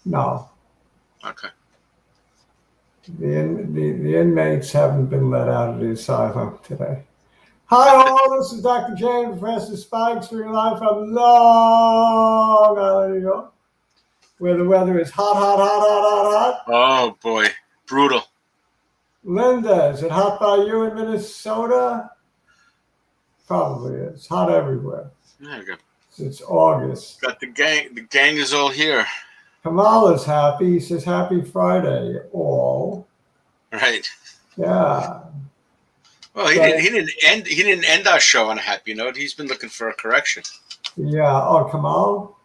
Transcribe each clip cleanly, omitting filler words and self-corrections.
No. Okay. The inmates haven't been let out of the asylum today. Hi all, this is Dr. James, Professor Spikes, doing live from Long Island, New York, where the weather is hot, hot, hot, hot, hot, hot. Oh boy, brutal. Linda, is it hot by you in Minnesota? Probably is. Hot everywhere. There you go. It's August. Got the gang. The gang is all here. Kamala's happy. He says, Happy Friday, all. Right. Yeah. Well, he didn't end our show on a happy note. He's been looking for a correction. Yeah. Oh, Kamal?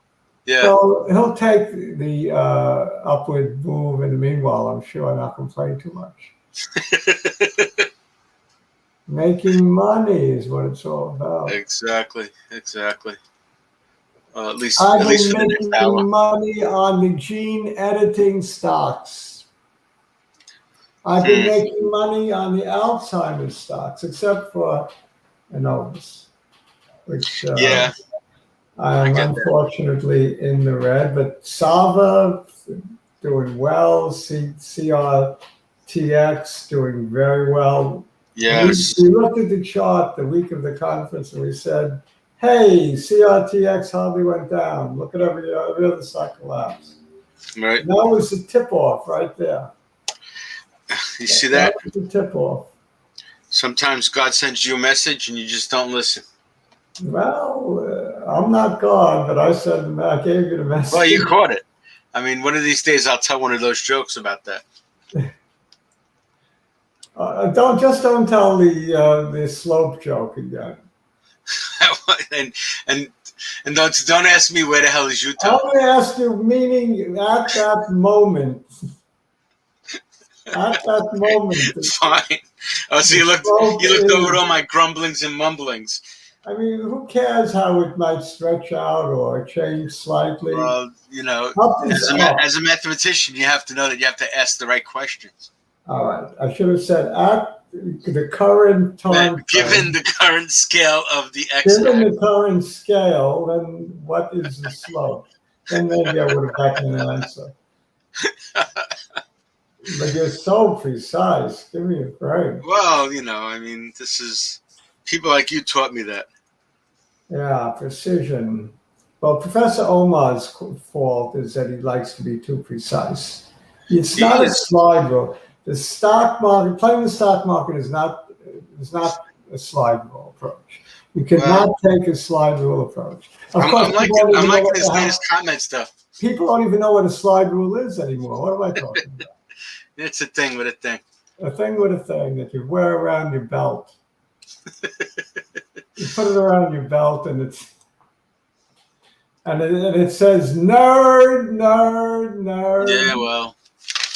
Yeah. So he'll take the upward move in the meanwhile. I'm sure I'm not complaining too much. Making money is what it's all about. Exactly. At least I've for been the next making hour. money on the gene editing stocks. I've been making money on the Alzheimer's stocks, except for Innovus, which Yeah. I'm unfortunately in the red. But Sava doing well. CRTX doing very well. Yes. We looked at the chart the week of the conference and we said, hey, CRTX hardly went down. Look at every other stock collapse. Right. And that was the tip-off right there. You see that? That was the tip-off. Sometimes God sends you a message and you just don't listen. Well, I'm not God, but I gave you the message. Well, you caught it. I mean, one of these days I'll tell one of those jokes about that. Don't tell the slope joke again. and don't ask me where the hell is Utah. I'm going to ask you, meaning at that moment. At that moment. Fine. Oh, so you looked over at all my grumblings and mumblings. I mean, who cares how it might stretch out or change slightly? Well, as a mathematician, you have to know that you have to ask the right questions. All right. I should have said at the current time. Given the current scale of the x. Given the current scale, then what is the slope? Then maybe I would have gotten an answer. But you're so precise. Give me a break. Well, I mean, this is people like you taught me that. Yeah, precision. Well, Professor Omar's fault is that he likes to be too precise. It's not a slide rule. The stock market, playing the stock market is not a slide rule approach. You cannot take a slide rule approach. Of course, I'm liking this latest comment stuff. People don't even know what a slide rule is anymore. What am I talking about? It's a thing with a thing. A thing with a thing that you wear around your belt. You put it around your belt and it says nerd, nerd, nerd. Yeah, well,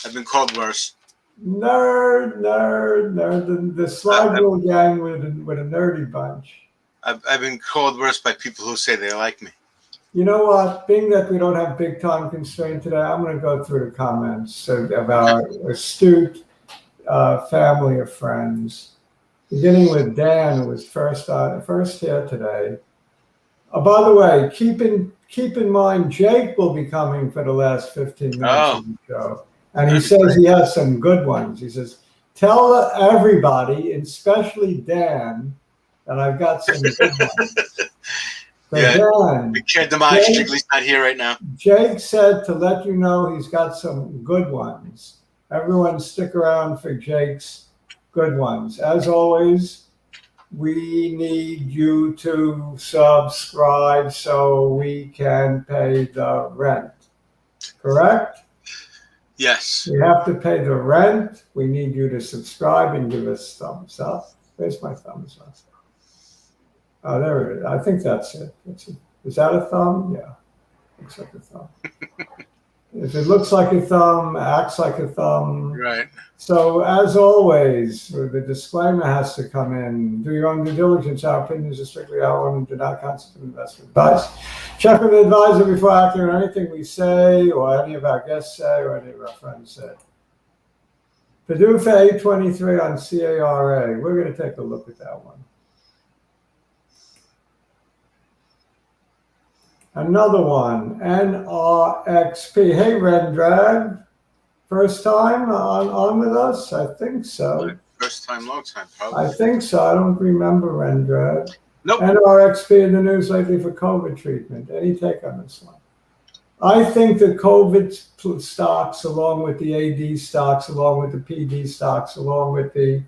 I've been called worse. Nerd, nerd, nerd. The slide rule gang with a nerdy bunch. I've been called worse by people who say they like me. You know what? Being that we don't have big time constraint today, I'm going to go through the comments of our astute family of friends. Beginning with Dan, who was first here today. By the way, keep in mind, Jake will be coming for the last 15 minutes of the show. And he says he has some good ones. He says, tell everybody, especially Dan, that I've got some good ones. Yeah, Dan, Demonstrably's not here right now. Jake said to let you know he's got some good ones. Everyone stick around for Jake's good ones. As always, we need you to subscribe so we can pay the rent. Correct? Yes. We have to pay the rent. We need you to subscribe and give us thumbs up. Where's my thumbs up? Oh, there it is. I think that's it. Is that a thumb? Yeah. Looks like a thumb. If it looks like a thumb, acts like a thumb. Right. So, as always, the disclaimer has to come in. Do your own due diligence. Our opinions are strictly our own and do not constitute investment advice. Check with the advisor before acting on anything we say or any of our guests say or any of our friends say. PDUFA 823 on CARA. We're going to take a look at that one. Another one, NRXP. Hey, Rendrag. First time on with us? I think so. First time, long time, probably. I think so. I don't remember Rendrag. Nope. NRXP in the news lately for COVID treatment. Any take on this one? I think the COVID stocks, along with the AD stocks, along with the PD stocks, along with the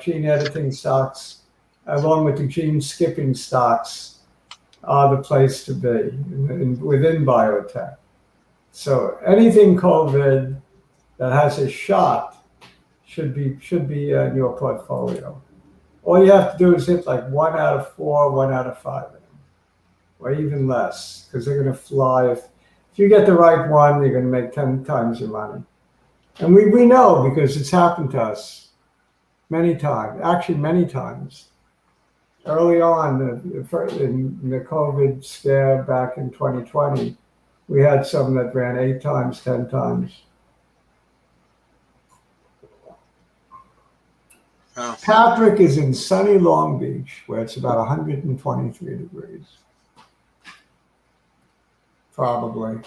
gene editing stocks, along with the gene skipping stocks, are the place to be within biotech. So anything COVID that has a shot should be in your portfolio. All you have to do is hit like 1 out of 4, 1 out of 5 of them, or even less, because they're going to fly. If you get the right one, you're going to make 10 times your money. And we know, because it's happened to us many times, actually many times. Early on in the COVID scare back in 2020, we had some that ran 8 times, 10 times. Oh. Patrick is in sunny Long Beach, where it's about 123 degrees. Probably.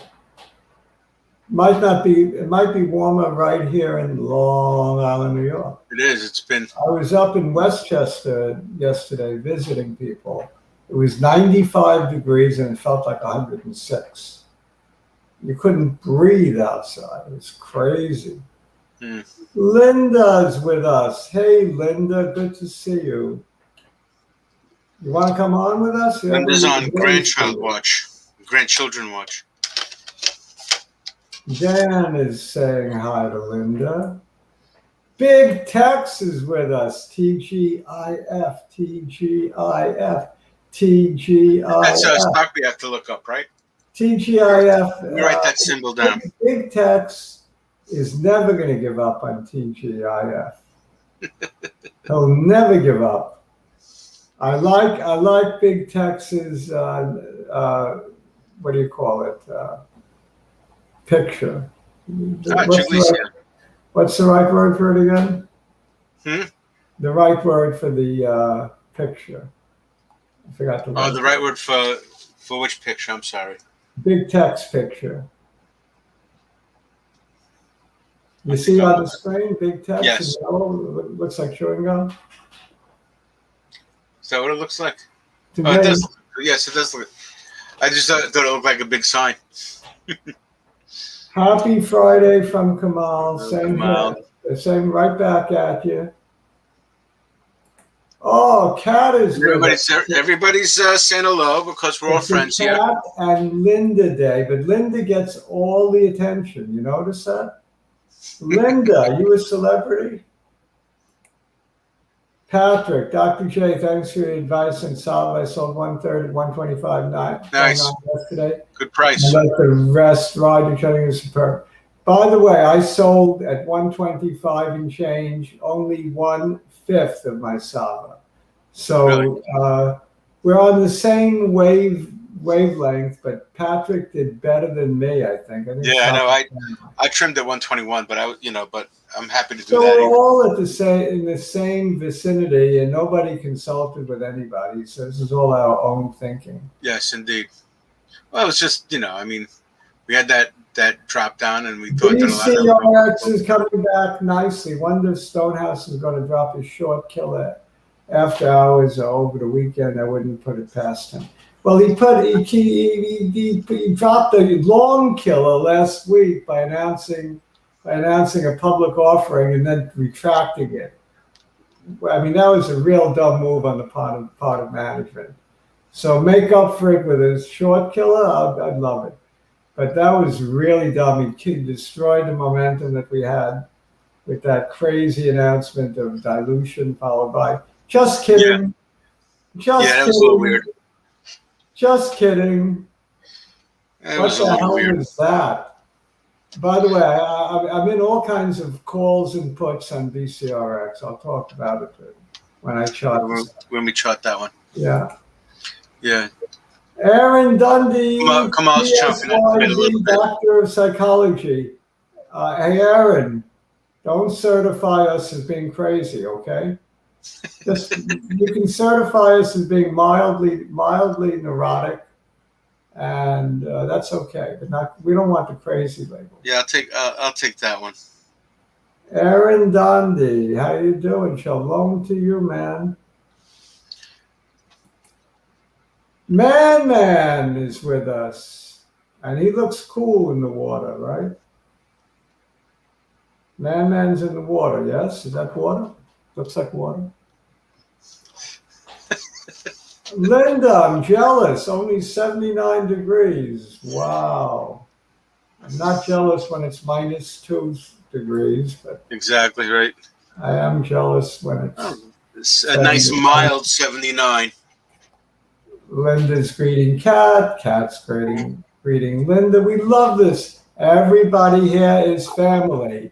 It might be warmer right here in Long Island, New York. It is. It's been. I was up in Westchester yesterday visiting people. It was 95 degrees and it felt like 106. You couldn't breathe outside. It was crazy. Mm. Linda's with us. Hey, Linda, good to see you. You want to come on with us? Linda's on grandchildren watch. Dan is saying hi to Linda. Big Tex is with us. TGIF. That's a stock we have to look up, right? TGIF. You write that symbol down. Big Tex is never going to give up on TGIF. He'll never give up. I like Big Tex's what do you call it? Picture. What's the right word for it again? The right word for the picture. I forgot the word. Oh, the right word for which picture? I'm sorry. Big Text picture. You see on the screen, Big Text? Yes. Looks like chewing gum. Is that what it looks like? It does. Yes, it does look. I just thought it looked like a big sign. Happy Friday from Kamal. Same right back at you. Oh, Kat is everybody's saying hello because we're all friends here. Kat and Linda Day, but Linda gets all the attention. You notice that? Linda, you a celebrity? Patrick, Dr. J, thanks for your advice and solid. I sold 1/3 at 125.9 yesterday. Good price. I let the rest ride. You're showing is superb. By the way, I sold at 125 and change, only 1/5 of my Sava. So really? We're on the same wavelength, but Patrick did better than me, I think. Yeah, I know. I trimmed at 121, but but I'm happy to do that. So we're all in the same vicinity, and nobody consulted with anybody. So this is all our own thinking. Yes, indeed. Well, it's just we had that drop down, and we thought that BCRX is coming back nicely. Wonder if Stonehouse is going to drop his short killer after hours or over the weekend. I wouldn't put it past him. Well, he dropped a long killer last week by announcing a public offering and then retracting it. I mean, that was a real dumb move on the part of management. So make up for it with a short killer, I'd love it. But that was really dumb. He destroyed the momentum that we had with that crazy announcement of dilution followed by, just kidding. Yeah, that was a little weird. Just kidding. What the hell was that? By the way, I'm in all kinds of calls and puts on BCRX. I'll talk about it when I chart. When we chart that one. Yeah. Yeah. Aaron Dundee, Kamal's jumping in. Doctor of Psychology. Hey, Aaron, don't certify us as being crazy, okay? You can certify us as being mildly neurotic and that's okay. But we don't want the crazy label. Yeah, I'll take that one. Aaron Dondi, how you doing? Shalom to you, man. Man is with us, and he looks cool in the water, right? Man's in the water, yes? Is that water? Looks like water. Linda, I'm jealous. Only 79 degrees. Wow. I'm not jealous when it's -2 degrees, but Exactly right. I am jealous when It's a nice mild 79. Linda's greeting Kat. Kat's greeting Linda. We love this. Everybody here is family.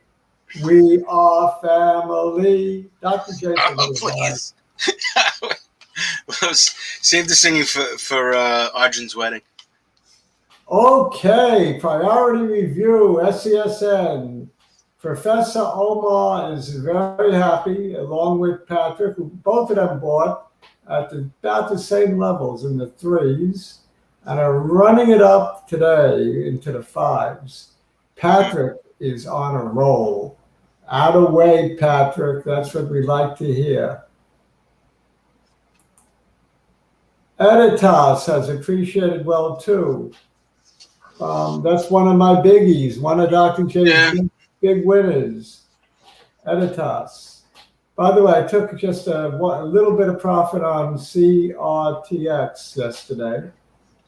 We are family. Dr. Jason. Oh, please. Save the singing for Arjun's wedding. Okay, priority review, SCSN. Professor Omar is very happy, along with Patrick, who both of them bought at about the same levels in the 3s and are running it up today into the 5s. Patrick is on a roll. Out of way, Patrick. That's what we like to hear. Editas has appreciated well, too. That's one of my biggies, one of Dr. J's big winners, Editas. By the way, I took just a little bit of profit on CRTX yesterday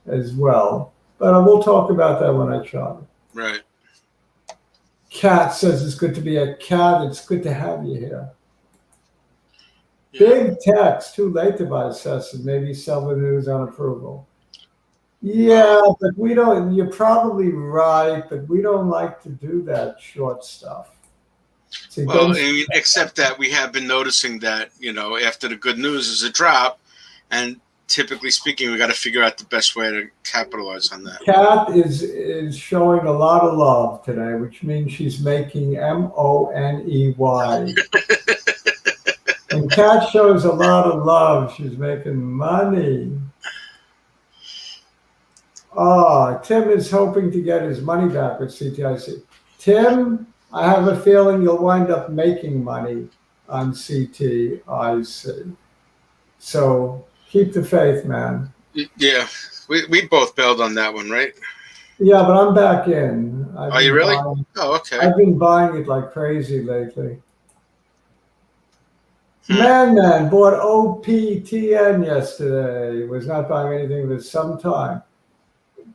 as well, but I will talk about that when I chart it. Right. Kat says it's good to be a cat. It's good to have you here. Yeah. Big text, too late to buy assessment, maybe sell the news on approval. Yeah, but we don't, you're probably right, but we don't like to do that short stuff. Well, I mean, except that we have been noticing that, after the good news is a drop, and typically speaking, we got to figure out the best way to capitalize on that. Kat is showing a lot of love today, which means she's making money. When Kat shows a lot of love, she's making money. Oh, Tim is hoping to get his money back with CTIC. Tim, I have a feeling you'll wind up making money on CTIC. So keep the faith, man. Yeah, we both bailed on that one, right? Yeah, but I'm back in. Are you really? Oh, okay. I've been buying it like crazy lately. Man bought OPTN yesterday. Was not buying anything for some time.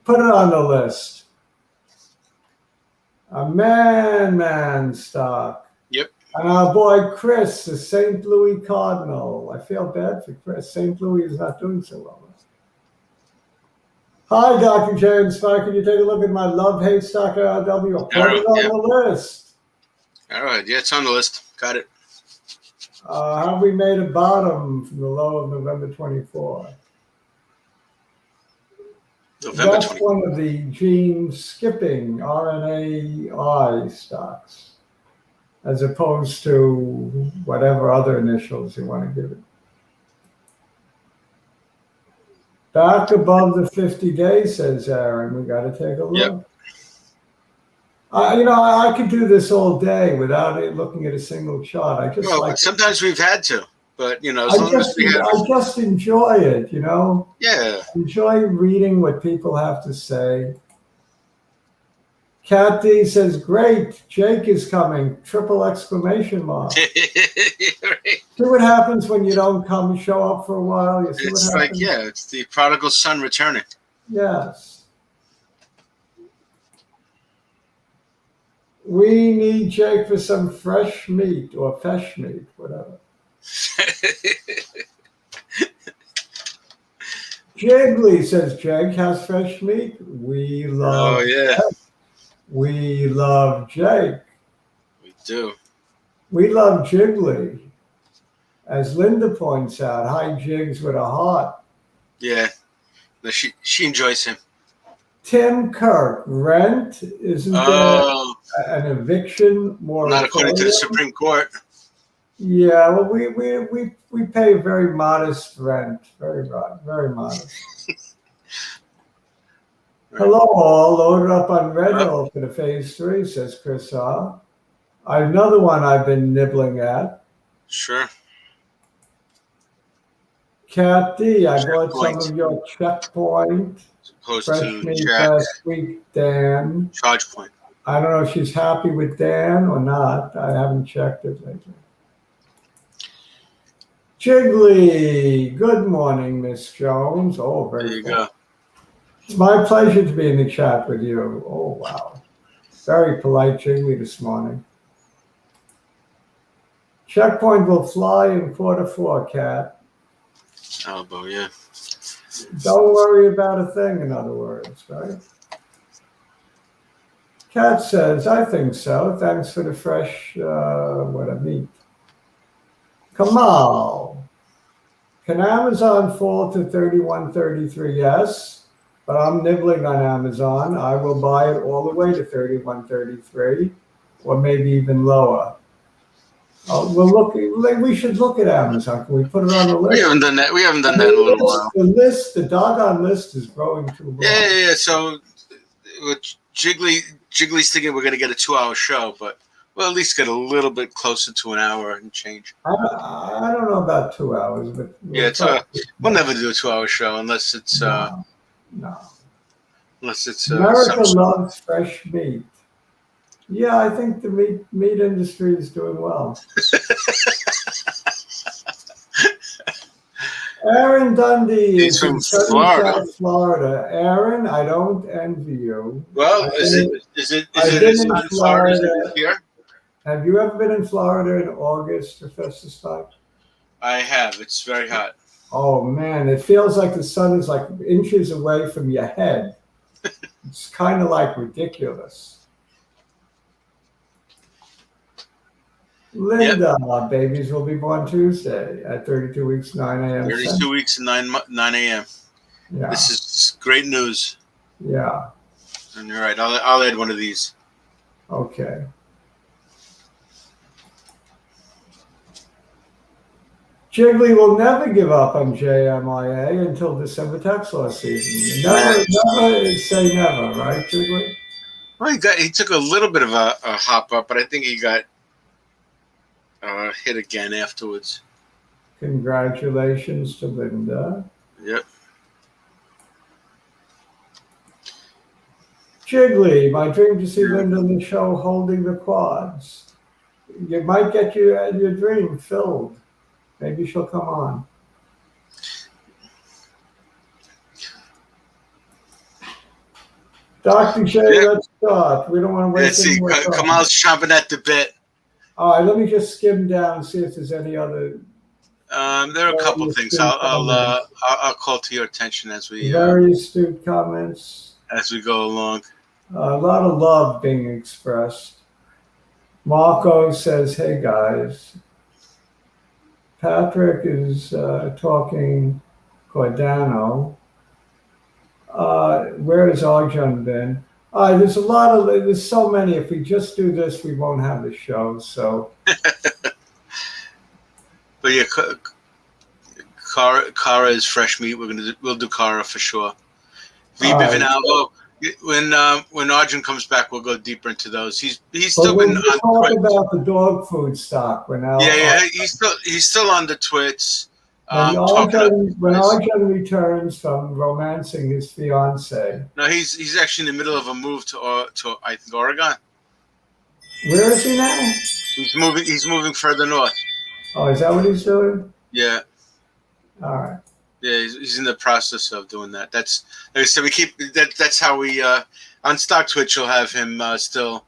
Put it on the list. A man stock. Yep. And our boy Chris, the St. Louis Cardinal. I feel bad for Chris. St. Louis is not doing so well. Hi, Dr. J and Spike. Can you take a look at my love-hate stock RW? Put it on the list. All right. Yeah, it's on the list. Got it. Have we made a bottom from the low of November 24? That's one of the gene skipping RNAi stocks, as opposed to whatever other initials you want to give it. Back above the 50 days, says Aaron. We got to take a look. Yep. I could do this all day without looking at a single chart. I just sometimes we've had to. But, I just enjoy it, Yeah. Enjoy reading what people have to say. Kat D says, great, Jake is coming, triple exclamation mark. Right. See what happens when you don't show up for a while? You see it's what happens? it's the prodigal son returning. Yes. We need Jake for some fresh meat or fesh meat, whatever. Jiggly says Jake has fresh meat. We love. Oh yeah. Jake. We love Jake. We do. We love Jiggly. As Linda points out, hi Jigs with a heart. Yeah. No, she enjoys him. Tim Kirk, rent isn't there an eviction moratorium? Not according to the Supreme Court. Yeah, well, we pay very modest rent, very modest. Hello all, loaded up on Red Hill for the phase 3, says Chris R. Another one I've been nibbling at. Sure. Cat D, I bought some of your checkpoint. Supposed Fresh to meat check last week, Dan. charge point. I don't know if she's happy with Dan or not. I haven't checked it lately. Jiggly, good morning, Miss Jones. Oh, very There you cool. go. It's my pleasure to be in the chat with you. Oh, wow. Very polite Jiggly this morning. Checkpoint will fly in Q4, Cat. Elbow, yeah. Don't worry about a thing, in other words, right? Cat says, I think so. Thanks for the fresh, meat. Kamal, can Amazon fall to 31.33? Yes, but I'm nibbling on Amazon. I will buy it all the way to 31.33, or maybe even lower. We should look at Amazon. Can we put it on the list? We haven't done that. We haven't done that in a little while. The doggone list is growing too long. Yeah. So, Jiggly's thinking we're going to get a 2-hour show, but we'll at least get a little bit closer to an hour and change. I don't know about 2 hours, but we'll never do a 2-hour show unless it's no. Unless it's America loves fresh meat. Yeah, I think the meat industry is doing well. Aaron Dundee is from Florida. Aaron, I don't envy you. Well, is it as hot in Florida as it is here? Have you ever been in Florida in August, Professor Spike? I have. It's very hot. Oh man, it feels like the sun is like inches away from your head. It's kind of like ridiculous. Linda, babies will be born Tuesday at 32 weeks, 9 a.m. 32 weeks and 9 a.m. Yeah. This is great news. Yeah. And you're right. I'll add one of these. Okay. Jiggly will never give up on JMIA until December tax law season. Never say never, right, Jiggly? Well, he took a little bit of a hop up, but I think he got hit again afterwards. Congratulations to Linda. Yep. Jiggly, my dream to see Linda on the show holding the quads. You might get your dream filled. Maybe she'll come on. Dr. J, let's start. We don't want to waste any more time. Kamal's chomping at the bit. All right, let me just skim down and see if there's any other. There are a couple of things. I'll call to your attention as we very astute comments as we go along. A lot of love being expressed. Marco says, "Hey guys." Patrick is talking Cordano. Where has Arjun been? There's so many. If we just do this, we won't have the show. So, but yeah, Cara is fresh meat. We'll do Cara for sure. Viva Vinaldo. When Arjun comes back, we'll go deeper into those. He's still been on talk about the dog food stock. He's still on the twits. When Arjun returns from romancing his fiance. No, he's actually in the middle of a move to I think Oregon. Where is he now? He's moving further north. Oh, is that what he's doing? Yeah. All right. Yeah, he's in the process of doing that. That's like I said. We keep that. That's how we on Stock Twitch. You'll have him still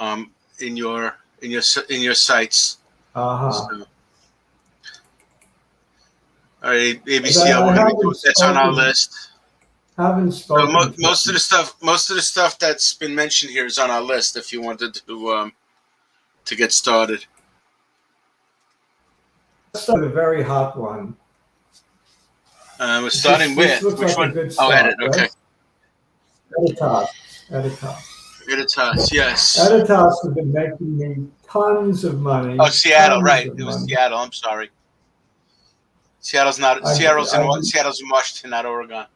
in your sites. So, all right, ABC. That's on our list. Haven't spoken. So most of the stuff that's been mentioned here is on our list. If you wanted to get started. Let's start with a very hot one. We're starting with which one? Edit. Okay. Editas. Editas, yes. Editas have been making me tons of money. Oh, Seattle, right? It was Seattle. I'm sorry. Seattle's in Washington, not Oregon.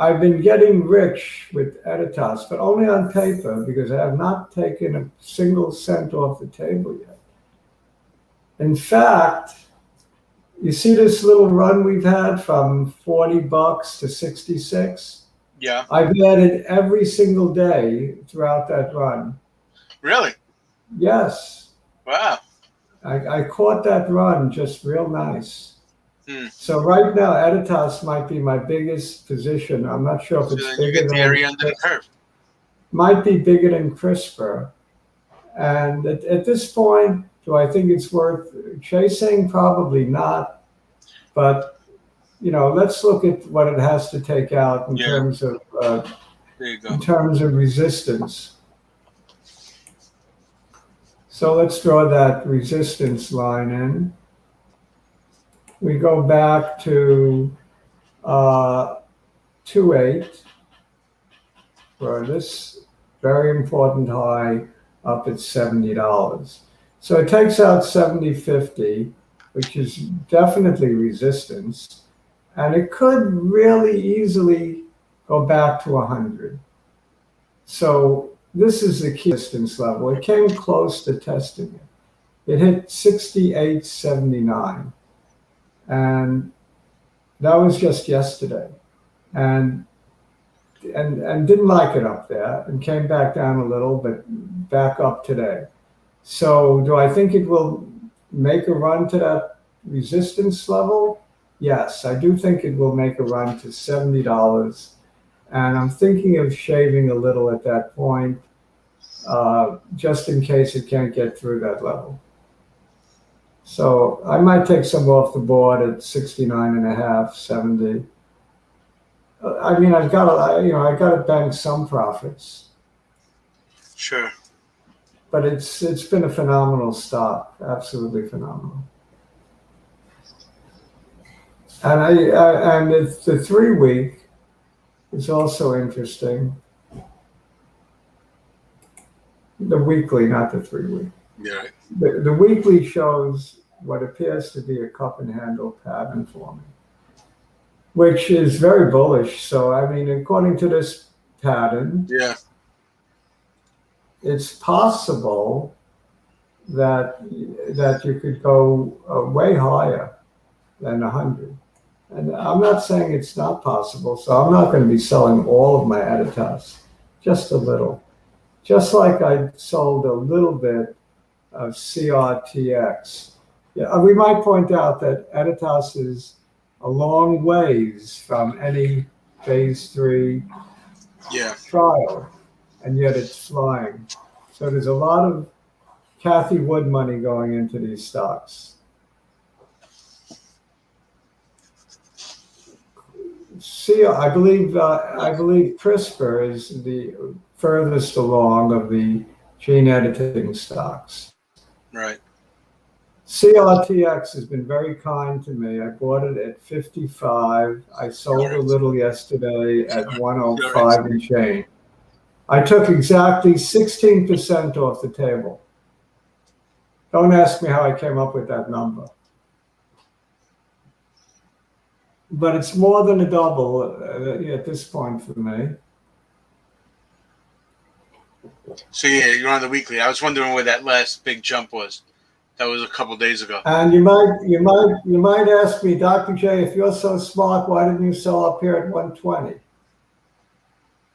I've been getting rich with Editas, but only on paper because I have not taken a single cent off the table yet. In fact, you see this little run we've had from $40 to 66? Yeah. I've added every single day throughout that run. Really? Yes. Wow. I caught that run just real nice. Hmm. So right now, Editas might be my biggest position. I'm not sure if So it's then you bigger get the than area under the curve. might be bigger than CRISPR. And at this point, do I think it's worth chasing? Probably not. But let's look at what it has to take out in terms of there you go. in terms of resistance. So let's draw that resistance line in. We go back to 2.8 for this very important high up at $70. So it takes out 70.50, which is definitely resistance, and it could really easily go back to 100. So this is the key resistance level. It came close to testing it. It hit 68.79, and that was just yesterday, and didn't like it up there, and came back down a little, but back up today. So do I think it will make a run to that resistance level? Yes, I do think it will make a run to $70. And I'm thinking of shaving a little at that point, just in case it can't get through that level. So I might take some off the board at 69.5, 70. I mean, I've got to bank some profits. Sure. But it's been a phenomenal stock, absolutely phenomenal. And it's the 3-week is also interesting. The weekly, not the 3-week. Yeah. The weekly shows what appears to be a cup and handle pattern forming, which is very bullish. So, I mean, according to this pattern, yeah, it's possible that you could go way higher than 100. And I'm not saying it's not possible, so I'm not going to be selling all of my Editas, just a little. Just like I sold a little bit of CRTX. Yeah, we might point out that Editas is a long ways from any phase 3 trial, and yet it's flying. So there's a lot of Cathy Wood money going into these stocks. I believe CRISPR is the furthest along of the gene editing stocks. Right. CRTX has been very kind to me. I bought it at 55. I sold a little yesterday at 105 and change. I took exactly 16% off the table. Don't ask me how I came up with that number. But it's more than a double at this point for me. So yeah, you're on the weekly. I was wondering where that last big jump was. That was a couple days ago. And you might ask me, Dr. J, if you're so smart, why didn't you sell up here at 120?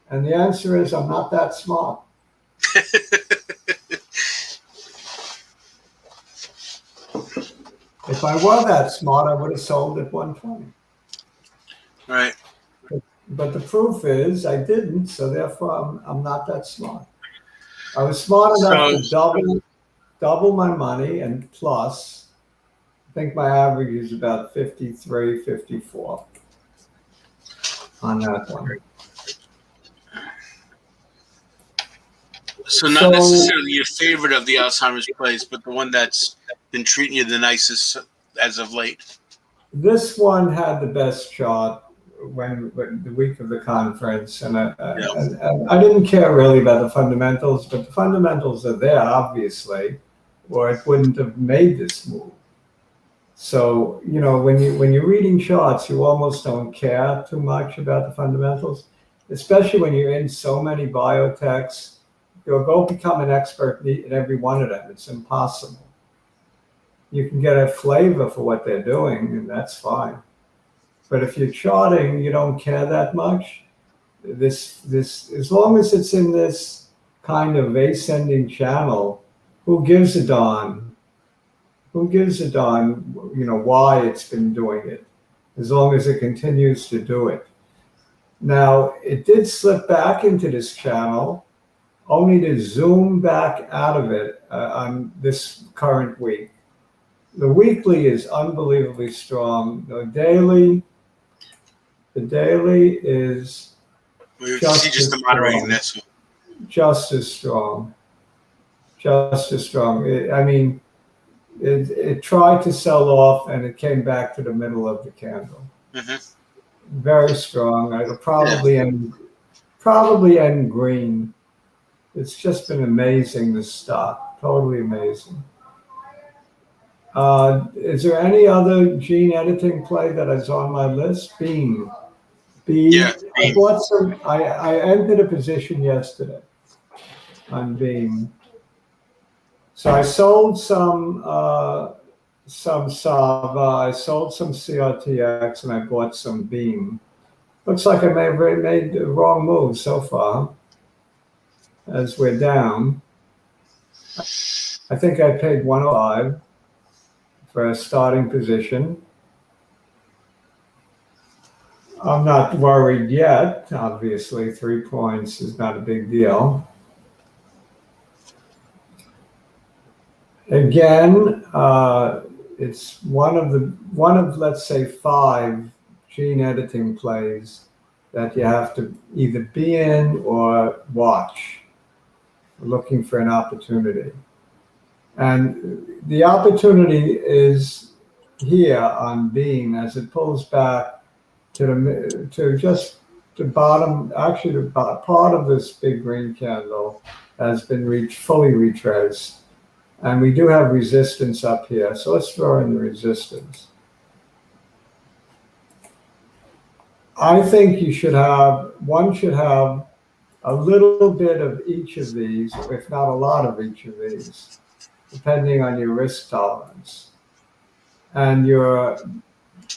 And the answer is, I'm not that smart. If I were that smart, I would have sold at 120. Right. But the proof is I didn't, so therefore I'm not that smart. I was smart enough to double my money, and plus, I think my average is about 53, 54 on that one. So not necessarily your favorite of the Alzheimer's plays, but the one that's been treating you the nicest as of late. This one had the best chart when the week of the conference, and I didn't care really about the fundamentals, but the fundamentals are there, obviously, or it wouldn't have made this move. So, when you're reading charts, you almost don't care too much about the fundamentals, especially when you're in so many biotechs. You'll go become an expert in every one of them. It's impossible. You can get a flavor for what they're doing, and that's fine. But if you're charting, you don't care that much. This, as long as it's in this kind of ascending channel, who gives a darn? Who gives a darn, why it's been doing it, as long as it continues to do it. Now, it did slip back into this channel, only to zoom back out of it on this current week. The weekly is unbelievably strong. The daily is We see just the moderating this. Just as strong. Just as strong. It tried to sell off and it came back to the middle of the candle. Mm-hmm. Very strong. It'll probably end green. It's just been amazing, this stock. Totally amazing. Is there any other gene editing play that is on my list? Beam. Yeah, I bought some. I entered a position yesterday on Beam. So I sold some Sava, I sold some CRTX, and I bought some Beam. Looks like I may have made the wrong move so far, as we're down. I think I paid 105 for a starting position. I'm not worried yet. Obviously, 3 points is not a big deal. Again, it's one of let's say 5 gene editing plays that you have to either be in or watch, looking for an opportunity. And the opportunity is here on Beam as it pulls back to just the bottom. Actually, the part of this big green candle has been fully retraced. And we do have resistance up here. So let's throw in the resistance. I think one should have a little bit of each of these, if not a lot of each of these, depending on your risk tolerance and your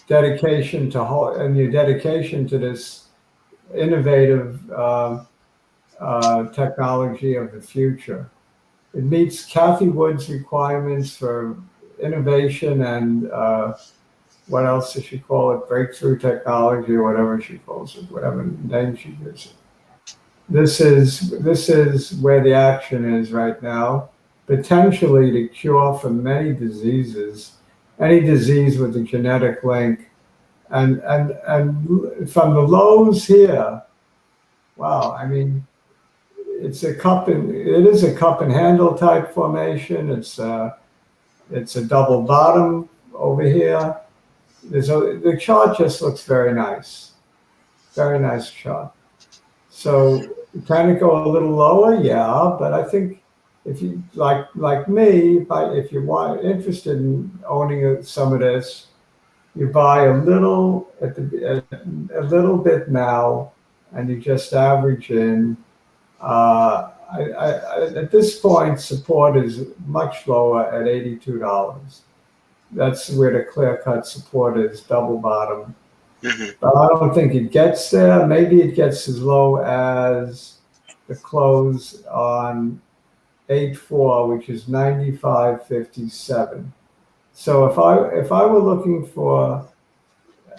dedication to this innovative technology of the future. It meets Kathy Wood's requirements for innovation and what else does she call it? Breakthrough technology or whatever she calls it, whatever name she gives it. This is where the action is right now, potentially to cure for many diseases, any disease with a genetic link, and from the lows here, wow, I mean. It is a cup and handle type formation. It's a double bottom over here. The chart just looks very nice. Very nice chart. So can it go a little lower? Yeah, but I think if you like me, if you're interested in owning some of this, you buy a little bit now, and you just average in. At this point, support is much lower at $82. That's where the clear-cut support is, double bottom. Mm-hmm. But I don't think it gets there. Maybe it gets as low as the close on 8/4, which is 95.57. So if I were looking for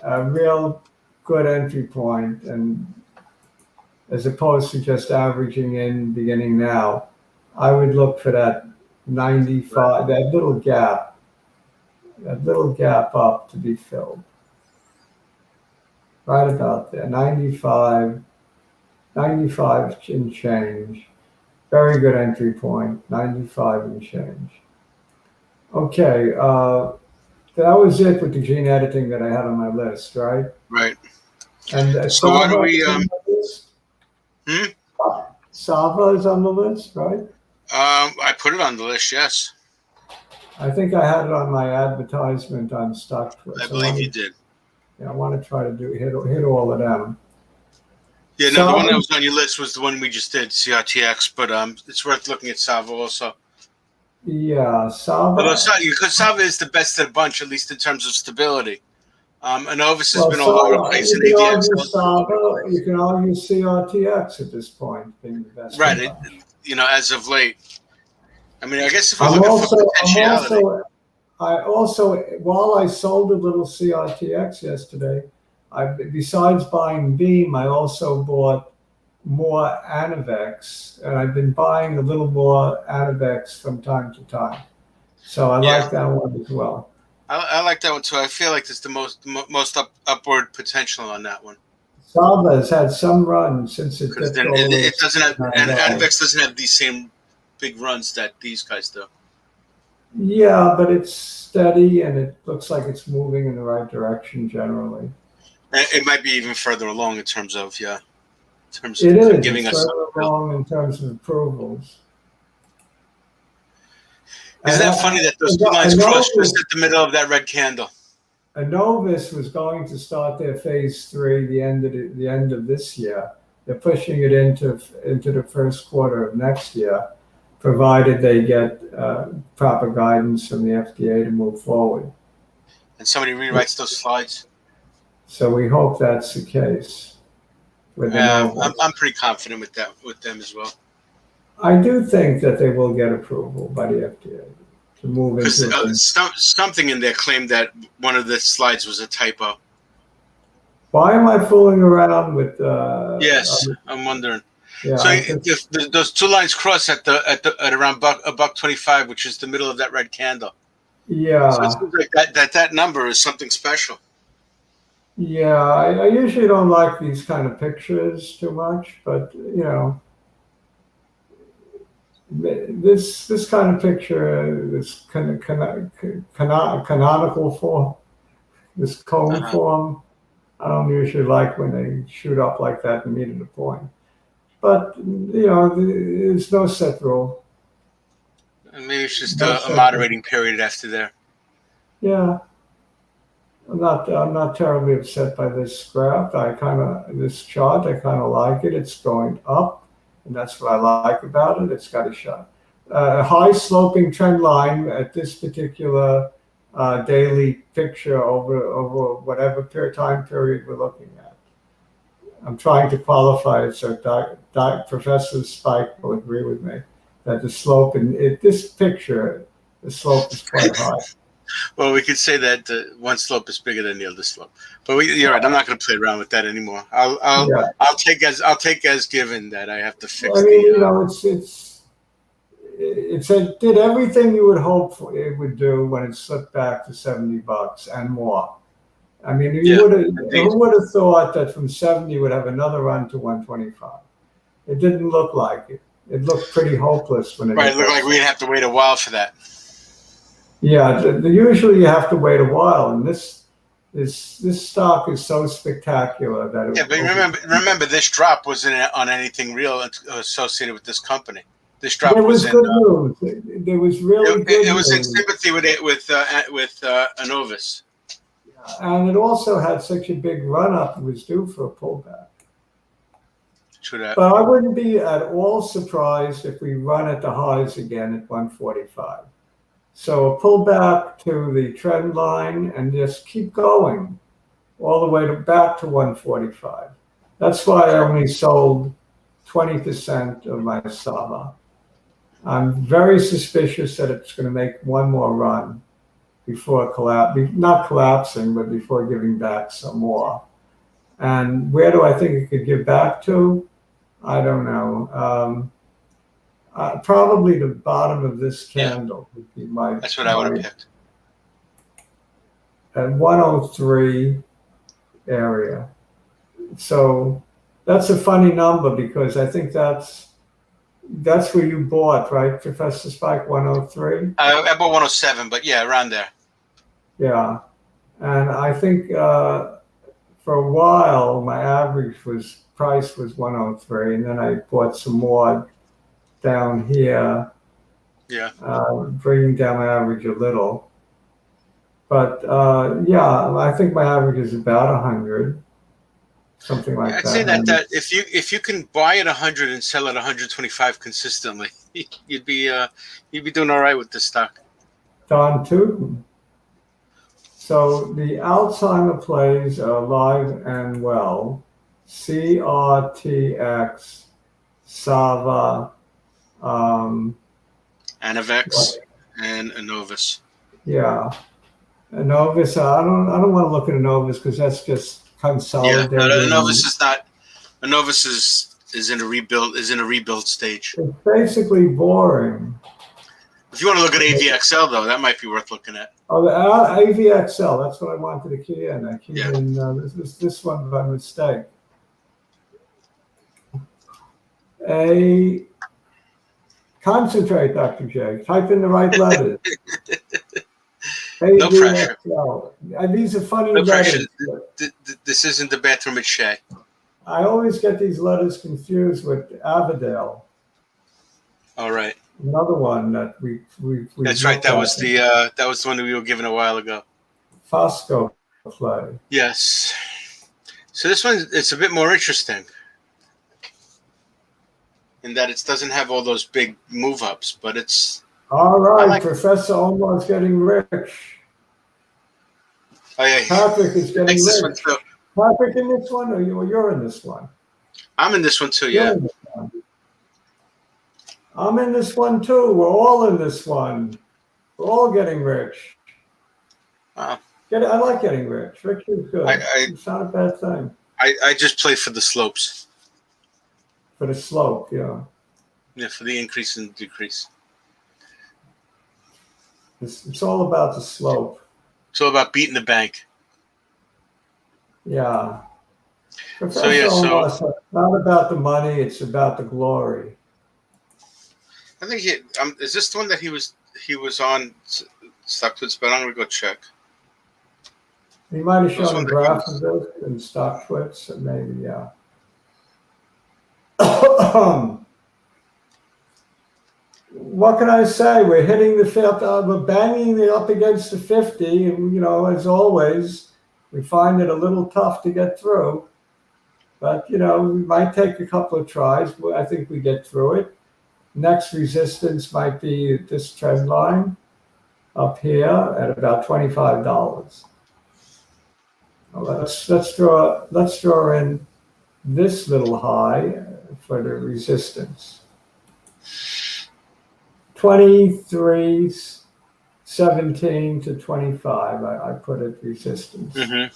a real good entry point, and as opposed to just averaging in beginning now, I would look for that 95, that little gap up to be filled. Right about there, 95 and change. Very good entry point, 95 and change. Okay, that was it with the gene editing that I had on my list, right? Right. And so what do we? Sava is on the list, right? I put it on the list, yes. I think I had it on my advertisement on StockTwits. I believe you did. Yeah, I want to try to hit all of them. Yeah, no, the one that was on your list was the one we just did, CRTX, but it's worth looking at Sava also. Yeah, Sava. Because Sava is the best of the bunch, at least in terms of stability. Anovis has been all over the place, and ADX. You can argue CRTX at this point being the best. Right, as of late. I mean, I guess if we look at potentiality. I also, while I sold a little CRTX yesterday, besides buying Beam, I also bought more Anavex, and I've been buying a little more Anavex from time to time. So I like that one as well. I like that one too. I feel like there's the most upward potential on that one. Sava has had some run since it dipped over. It doesn't have, and Anavex doesn't have these same big runs that these guys do. Yeah, but it's steady and it looks like it's moving in the right direction generally. It might be even further along in terms of giving us further along in terms of approvals. Isn't that funny that those two lines cross just at the middle of that red candle? Anovis was going to start their phase 3 the end of this year. They're pushing it into the first quarter of next year, provided they get proper guidance from the FDA to move forward. And somebody rewrites those slides. So we hope that's the case. I'm pretty confident with them as well. I do think that they will get approval by the FDA to move into something in there claimed that one of the slides was a typo. Why am I fooling around with? Yes, I'm wondering. Yeah, so those two lines cross at around $1.25, which is the middle of that red candle. Yeah. So it seems like that number is something special. Yeah, I usually don't like these kind of pictures too much, but this kind of picture, this kind of canonical form, this cone form, I don't usually like when they shoot up like that and meet at a point. But there's no set rule. Maybe it's just a moderating period after there. Yeah, I'm not terribly upset by this graph. This chart, I kind of like it. It's going up, and that's what I like about it. It's got a high sloping trend line at this particular daily picture over whatever time period we're looking at. I'm trying to qualify it so Professor Spike will agree with me that the slope in this picture, the slope is quite high. Well, we could say that one slope is bigger than the other slope, but you're right. I'm not going to play around with that anymore. I'll take as given that I have to fix. It did everything you would hope it would do when it slipped back to $70 and more. I mean, who would have thought that from 70 would have another run to 125? It didn't look like it. It looked pretty hopeless when it. Right, it looked like we'd have to wait a while for that. Yeah, usually you have to wait a while, and this stock is so spectacular that. But remember, this drop wasn't on anything real associated with this company. This drop was good news. There was really good. It was in sympathy with Anovis. And it also had such a big run up, it was due for a pullback. True that. But I wouldn't be at all surprised if we run at the highs again at 145. So a pullback to the trend line and just keep going all the way back to 145. That's why I only sold 20% of my Sava. I'm very suspicious that it's going to make one more run before not collapsing, but before giving back some more. And where do I think it could give back to? I don't know. Probably the bottom of this candle would be my. That's what I would have picked. At 103 area. So that's a funny number because I think that's where you bought, right, Professor Spike? 103. I bought 107, but yeah, around there. Yeah, and I think for a while my average price was 103, and then I bought some more down here, Yeah. Bringing down my average a little. But yeah, I think my average is about 100, something like I'd say that. that if you can buy at 100 and sell at 125 consistently, you'd be doing all right with this stock. Don Tootin. So the Alzheimer plays are alive and well. CRTX, Sava, Anavex and Anovis. yeah. Anovis, I don't want to look at Anovis because that's just Yeah, consolidating. Anovis is not. Anovis is in a rebuild stage. It's basically boring. If you want to look at AVXL though, that might be worth looking at. Oh, the AVXL, that's what I wanted to key in. I keyed Yeah. in this one by mistake. Concentrate, Dr. J. Type in the right letters. No pressure. These are funny No letters. pressure. This isn't the bathroom at Shea. I always get these letters confused with Avadale. All right. Another one that we That's right. That was the one that we were given a while ago. Fosco play. Yes. So this one, it's a bit more interesting in that it doesn't have all those big move ups, but it's all right. Professor Omar's getting rich. Oh, yeah. Patrick is getting rich. This one too. Patrick in this one, or you're in this one? I'm in this one too. Yeah. I'm in this one too. We're all in this one. We're all getting rich. Wow. I like getting rich. Rich is good. It's not a bad thing. I just play for the slopes. For the slope, yeah. Yeah, for the increase and decrease. It's all about the slope. It's all about beating the bank. Yeah. So yeah, it's not about the money, it's about the glory. I think is this the one that he was on StockTwits, but I'm gonna go check. He might have shown a graph of this in StockTwits, maybe, yeah. What can I say? We're hitting the 50, we're banging it up against the 50, and as always, we find it a little tough to get through. But we might take a couple of tries. I think we get through it. Next resistance might be this trend line up here at about $25. Let's draw in this little high for the resistance. 23.17 to 25. I put it resistance. Mm-hmm.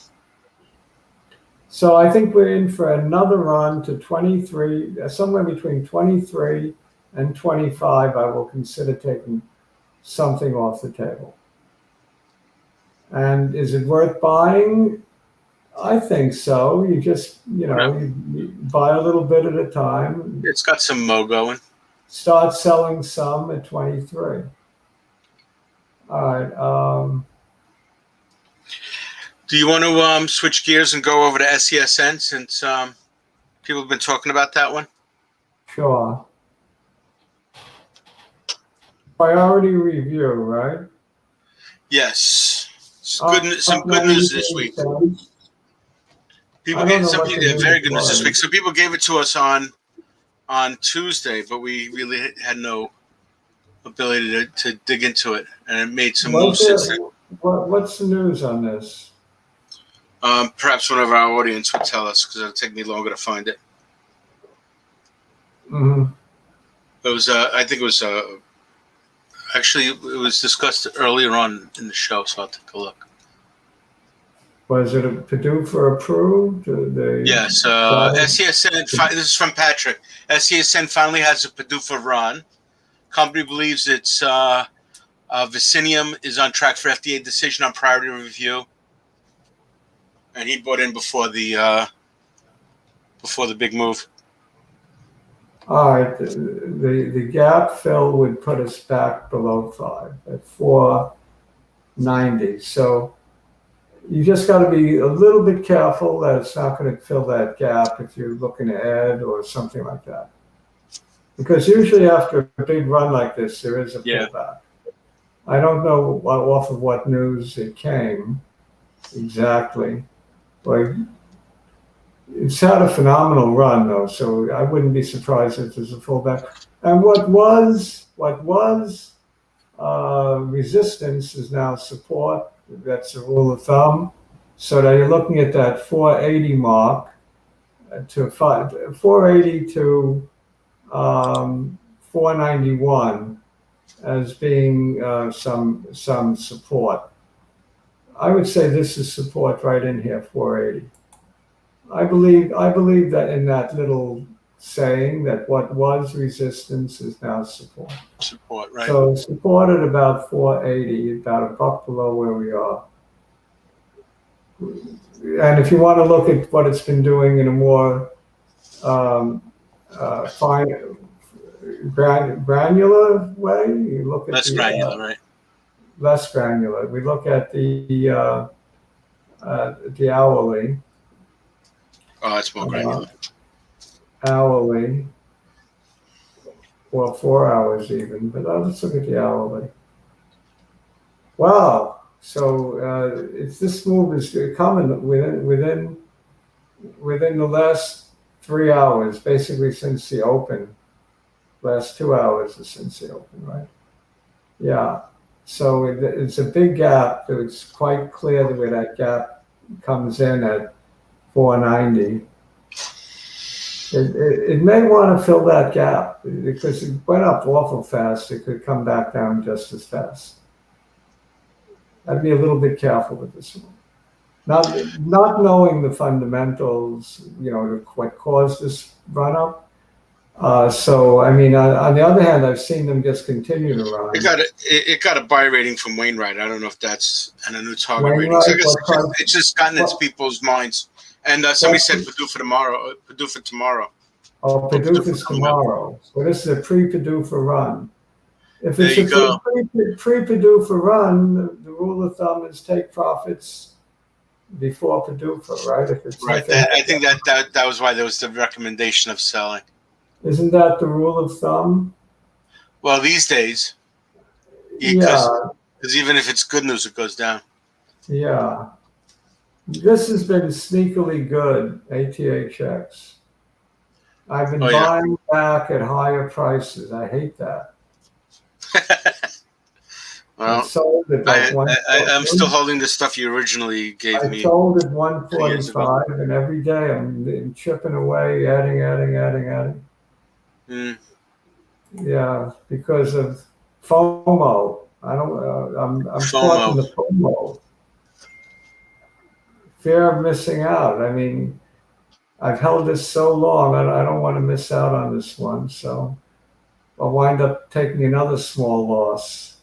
So I think we're in for another run to 23, somewhere between 23 and 25. I will consider taking something off the table. And is it worth buying? I think so. You just, you buy a little bit at a time. It's got some mo going. Start selling some at 23. All right. Do you want to switch gears and go over to SESN since people have been talking about that one? Sure. Priority review, right? Yes. Some good news this week. People gave some very good news this week. So people gave it to us on Tuesday, but we really had no ability to dig into it, and it made some moves since then. What's the news on this? Perhaps one of our audience would tell us because it'll take me longer to find it. Mm-hmm. It was, I think it was, actually, it was discussed earlier on in the show, so I'll take a look. Was it a PDUFA approved? Yes, SESN, this is from Patrick. SESN finally has a PDUFA run. Company believes its Vicinium is on track for FDA decision on priority review. And he bought in before the big move. All right, the gap fill would put us back below 5 at 490. So you just got to be a little bit careful that it's not going to fill that gap if you're looking to add or something like that. Because usually after a big run like this, there is a Yeah. pullback. I don't know off of what news it came exactly. Like, it's had a phenomenal run though, so I wouldn't be surprised if there's a pullback. And what was resistance is now support. That's a rule of thumb. So that you're looking at that 480 mark to 480 to 491 as being some support. I would say this is support right in here, 480. I believe that in that little saying that what was resistance is now support. Support, right? So support at about 480, about a buck below where we are. And if you want to look at what it's been doing in a more fine, granular way, you look at Less granular, right? less granular. We look at the hourly. Oh, it's more granular. Hourly, well, 4 hours even, but let's look at the hourly. Wow. So it's this move is coming within the last 3 hours, basically since the open. Last 2 hours is since the open, right? Yeah. So it's a big gap. It's quite clear where that gap comes in at 490. It may want to fill that gap because it went up awful fast. It could come back down just as fast. I'd be a little bit careful with this one. Not knowing the fundamentals, what caused this run up. So, I mean, on the other hand, I've seen them just continue to run. It got a buy rating from Wainwright. I don't know if that's a new target rating. So I guess it's just gotten into people's minds. And somebody said Purdue for tomorrow. Oh, Purdue tomorrow. So this is a pre-Purdue run. If there it's a pre-Purdue run, the rule of thumb is take profits before Purdue, right? If it's right. I think that was why there was the recommendation of selling. Isn't that the rule of thumb? Well, these days, yeah. Because even if it's good news, it goes down. Yeah. This has been sneakily good, ATHX. I've been buying back at higher prices. I hate that. Well, I sold it I'm still holding the stuff you originally gave me. I sold at 145, and every day I'm chipping away, adding. Mm. Yeah, because of FOMO. I'm caught in the FOMO. Fear of missing out. I mean, I've held this so long, I don't want to miss out on this one. So I'll wind up taking another small loss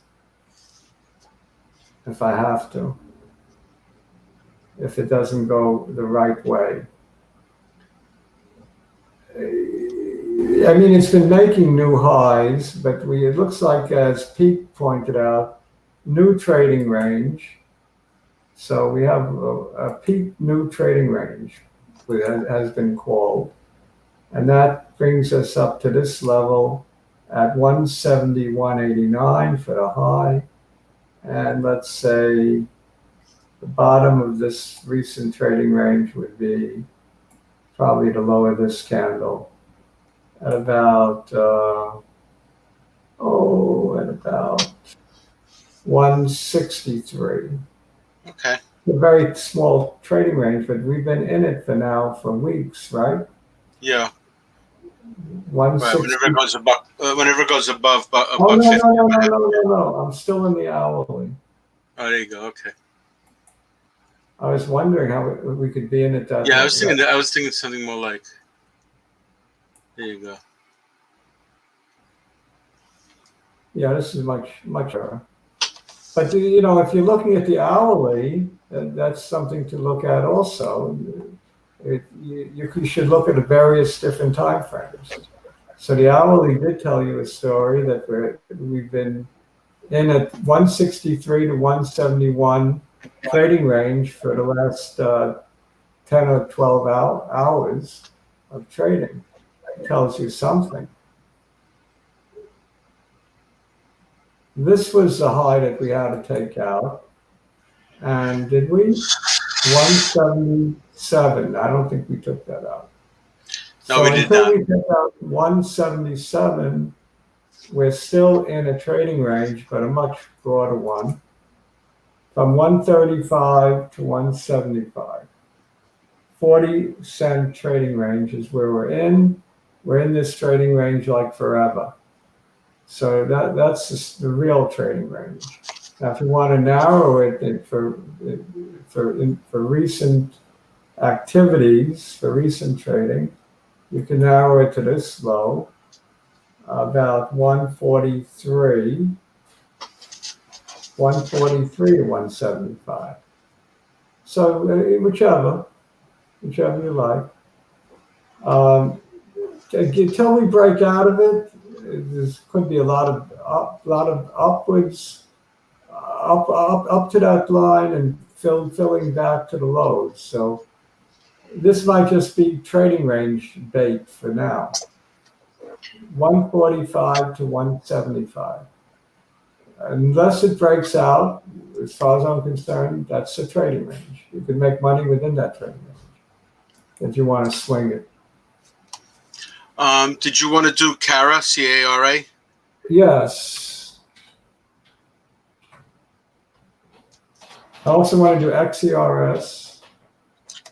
if I have to, if it doesn't go the right way. I mean, it's been making new highs, but it looks like, as Pete pointed out, new trading range. So we have a peak new trading range that has been called. And that brings us up to this level at 171.89 for the high. And let's say the bottom of this recent trading range would be probably the low of this candle at about, at about 163. Okay. A very small trading range, but we've been in it for weeks, right? Yeah. 160. Whenever it goes above no. I'm still in the hourly. Oh, there you go. Okay. I was wondering how we could be in it that. Yeah, I was thinking something more like. There you go. Yeah, this is much better. But if you're looking at the hourly, that's something to look at also. You should look at the various different time frames. So the hourly did tell you a story that we've been in at 163 to 171 trading range for the last 10 or 12 hours of trading. It tells you something. This was the high that we had to take out. And did we? 177. I don't think we took that out. No, So we did until not. we take out 177, we're still in a trading range, but a much broader one, from 135 to 175. 40-cent trading range is where we're in. We're in this trading range like forever. So that's the real trading range. Now, if you want to narrow it for recent activities, for recent trading, you can narrow it to this low, about 143 to 175. So whichever you like. Until we break out of it, there could be a lot of upwards, up to that line and filling back to the lows. So this might just be trading range bait for now. 145 to 175. Unless it breaks out, as far as I'm concerned, that's a trading range. You can make money within that trading range if you want to swing it. Did you want to do CARA, C-A-R-A? Yes. I also want to do XERS.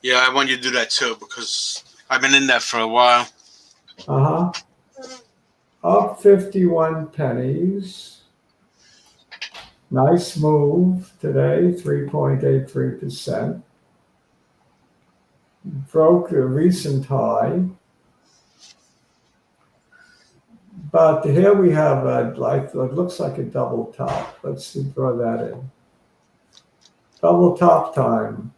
Yeah, I want you to do that too because I've been in that for a while. Up 51 pennies. Nice move today, 3.83%. Broke a recent high. But here we have it looks like a double top. Let's see, draw that in. Double top time.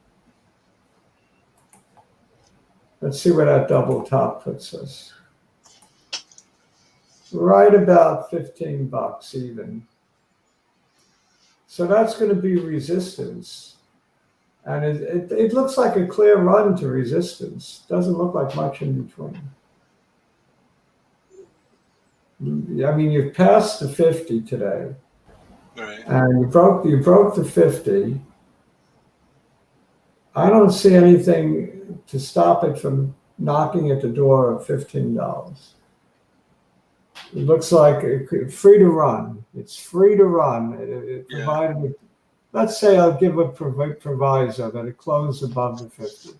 Let's see where that double top puts us. Right about 15 bucks even. So that's going to be resistance. And it looks like a clear run to resistance. Doesn't look like much in between. I mean, you've passed the 50 today. Right. And you broke the 50. I don't see anything to stop it from knocking at the door of $15. It looks like free to run. It's free to run. Provided, let's say I'll give a proviso that it closes above the 50.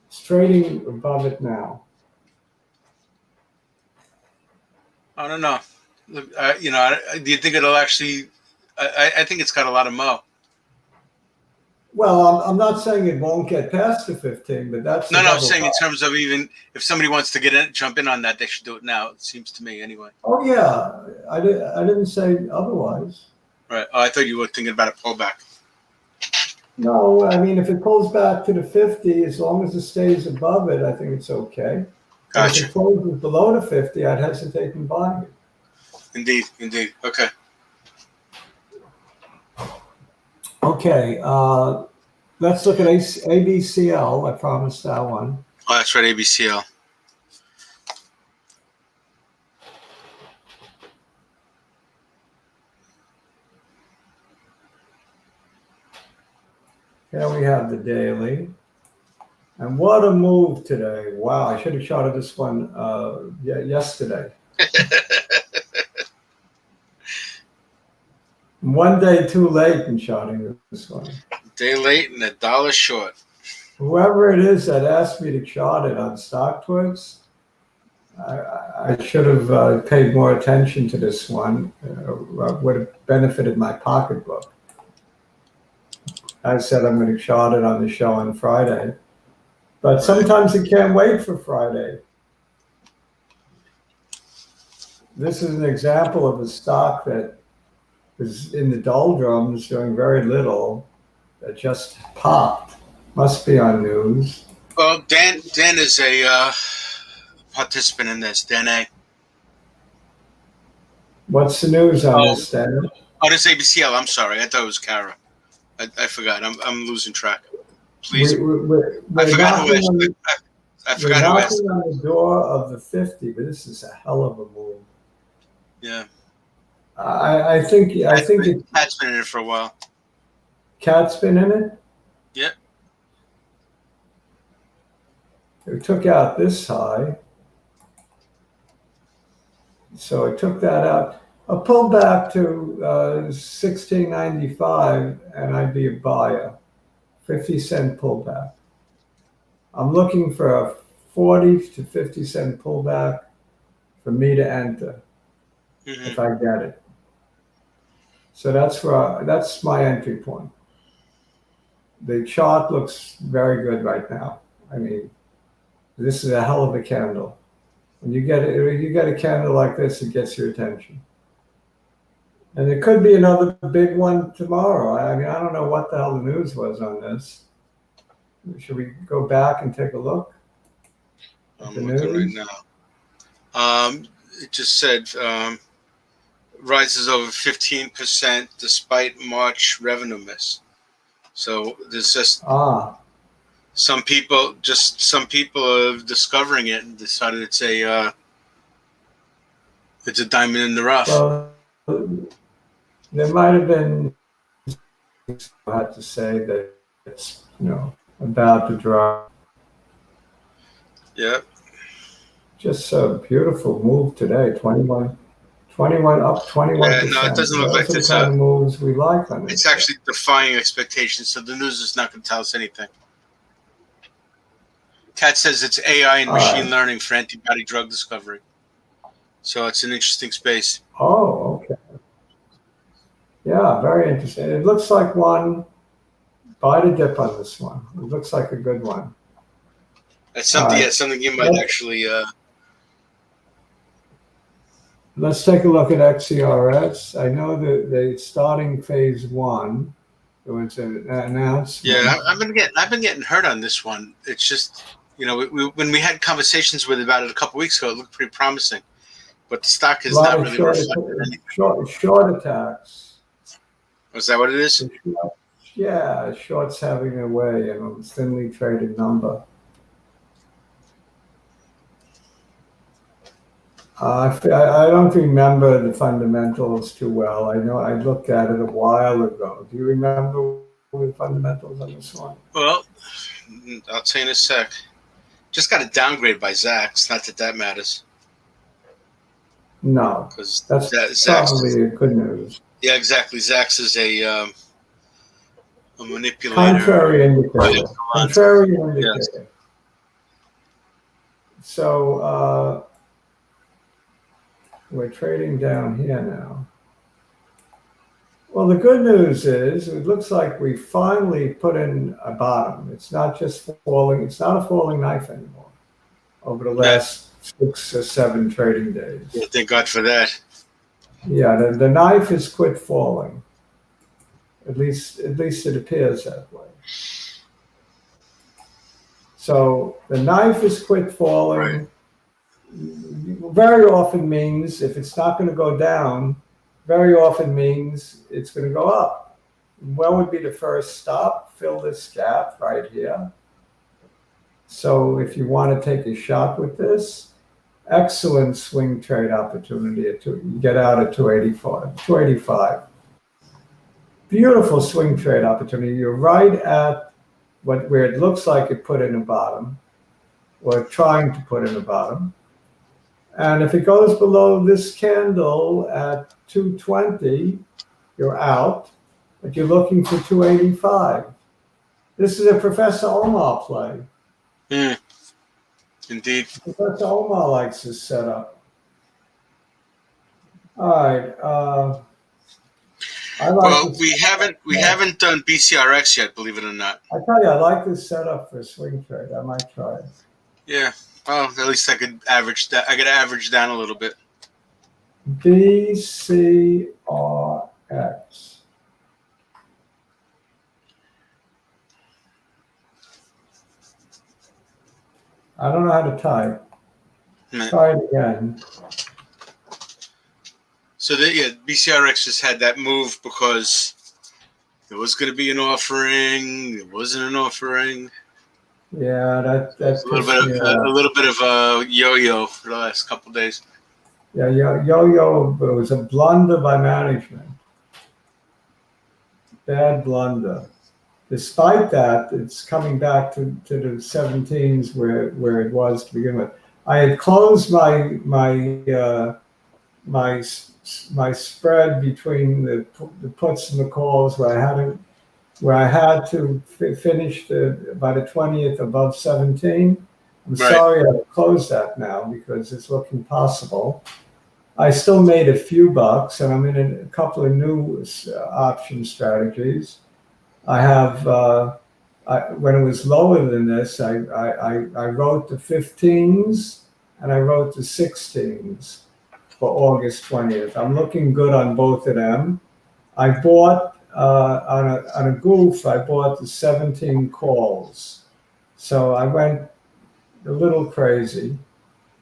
It's trading above it now. I don't know. Look, do you think it'll actually? I think it's got a lot of mo. Well, I'm not saying it won't get past the 15, but that's no. I'm saying in terms of even if somebody wants to jump in on that, they should do it now. It seems to me, anyway. Oh yeah, I didn't say otherwise. Right. Oh, I thought you were thinking about a pullback. No, I mean if it pulls back to the 50, as long as it stays above it, I think it's okay. Gotcha. If it closes below the 50, I'd hesitate in buying it. Indeed. Okay. Okay, let's look at ABCL. I promised that one. Oh, that's right, ABCL. Here we have the daily. And what a move today. Wow, I should have shot at this one yesterday. One day too late in shotting this one. Day late and $1 short. Whoever it is that asked me to shot it on StockTwits, I should have paid more attention to this one. Would have benefited my pocketbook. I said I'm going to shot it on the show on Friday. But sometimes you can't wait for Friday. This is an example of a stock that was in the doldrums doing very little, that just popped. Must be on news. Well, Dan is a participant in this, Dan A. What's the news on this, Dan? Oh, this ABCL. I'm sorry. I thought it was CARA. I forgot. I'm losing track. Please. I forgot who asked. I forgot who asked. On the door of the 50, but this is a hell of a move. Yeah. I think it. Cat's been in it for a while. Cat's been in it. Yeah. It took out this high, so I took that out. I'll pull back to 1695, and I'd be a buyer. 50-cent pullback. I'm looking for a 40 to 50-cent pullback for me to enter if I get it. So that's my entry point. The chart looks very good right now. I mean, this is a hell of a candle. When you get a candle like this, it gets your attention. And it could be another big one tomorrow. I mean, I don't know what the hell the news was on this. Should we go back and take a look? I'm looking right now. It just said rises over 15% despite March revenue miss. So there's just some people are discovering it and decided it's a diamond in the rough. Well, there might have been, I had to say that it's about to drop. Yeah. Just a beautiful move today. 21 up 21%. Yeah, no, it doesn't look like Those this. are the kind of moves we like on It's this. actually defying expectations, so the news is not going to tell us anything. Kat says it's AI and machine learning for antibody drug discovery. So it's an interesting space. Oh, okay. Yeah, very interesting. It looks like one. Buy the dip on this one. It looks like a good one. That's something. Yeah, something you might actually. Let's take a look at XCRS. I know that they starting phase 1. There was an announcement. Yeah, I've been getting hurt on this one. It's just, when we had conversations with about it a couple weeks ago, it looked pretty promising, but the stock is not really reflecting anything. Short attacks. Was that what it is? Yeah, shorts having a way in a thinly traded number. I don't remember the fundamentals too well. I know I looked at it a while ago. Do you remember the fundamentals on this one? Well, I'll tell you in a sec. Just got a downgrade by Zacks. Not that matters. No, that's probably good news. Yeah, exactly. Zacks is a manipulator. Contrary indicator. Contrary indicator. Yes. So we're trading down here now. Well, the good news is it looks like we finally put in a bottom. It's not just falling. It's not a falling knife anymore over the last 6 or 7 trading days. Yeah, thank God for that. Yeah, the knife has quit falling. At least it appears that way. So the knife has quit falling. Right. Very often means if it's not going to go down, very often means it's going to go up. Where would be the first stop? Fill this gap right here. So if you want to take a shot with this, excellent swing trade opportunity. You get out at 285. Beautiful swing trade opportunity. You're right at where it looks like it put in a bottom, or trying to put in a bottom. And if it goes below this candle at 220, you're out, but you're looking for 285. This is a Professor Omar play. Indeed. Professor Omar likes this setup. All right. We haven't done BCRX yet, believe it or not. I tell you, I like this setup for a swing trade. I might try it. Yeah. Well, at least I could average that. I could average down a little bit. BCRX. I don't know how to type. Try it again. So BCRX just had that move because there was going to be an offering. There wasn't an offering. Yeah, that's a little bit of a yo-yo for the last couple of days. Yeah, yo-yo, it was a blunder by management. Bad blunder. Despite that, it's coming back to the 17s where it was to begin with. I had closed my spread between the puts and the calls where I had to finish by the 20th above 17. I'm Right. sorry I closed that now because it's looking possible. I still made a few bucks, and I'm in a couple of new option strategies. I have, when it was lower than this, I wrote the 15s and I wrote the 16s for August 20th. I'm looking good on both of them. I bought, on a goof, I bought the 17 calls. So I went a little crazy.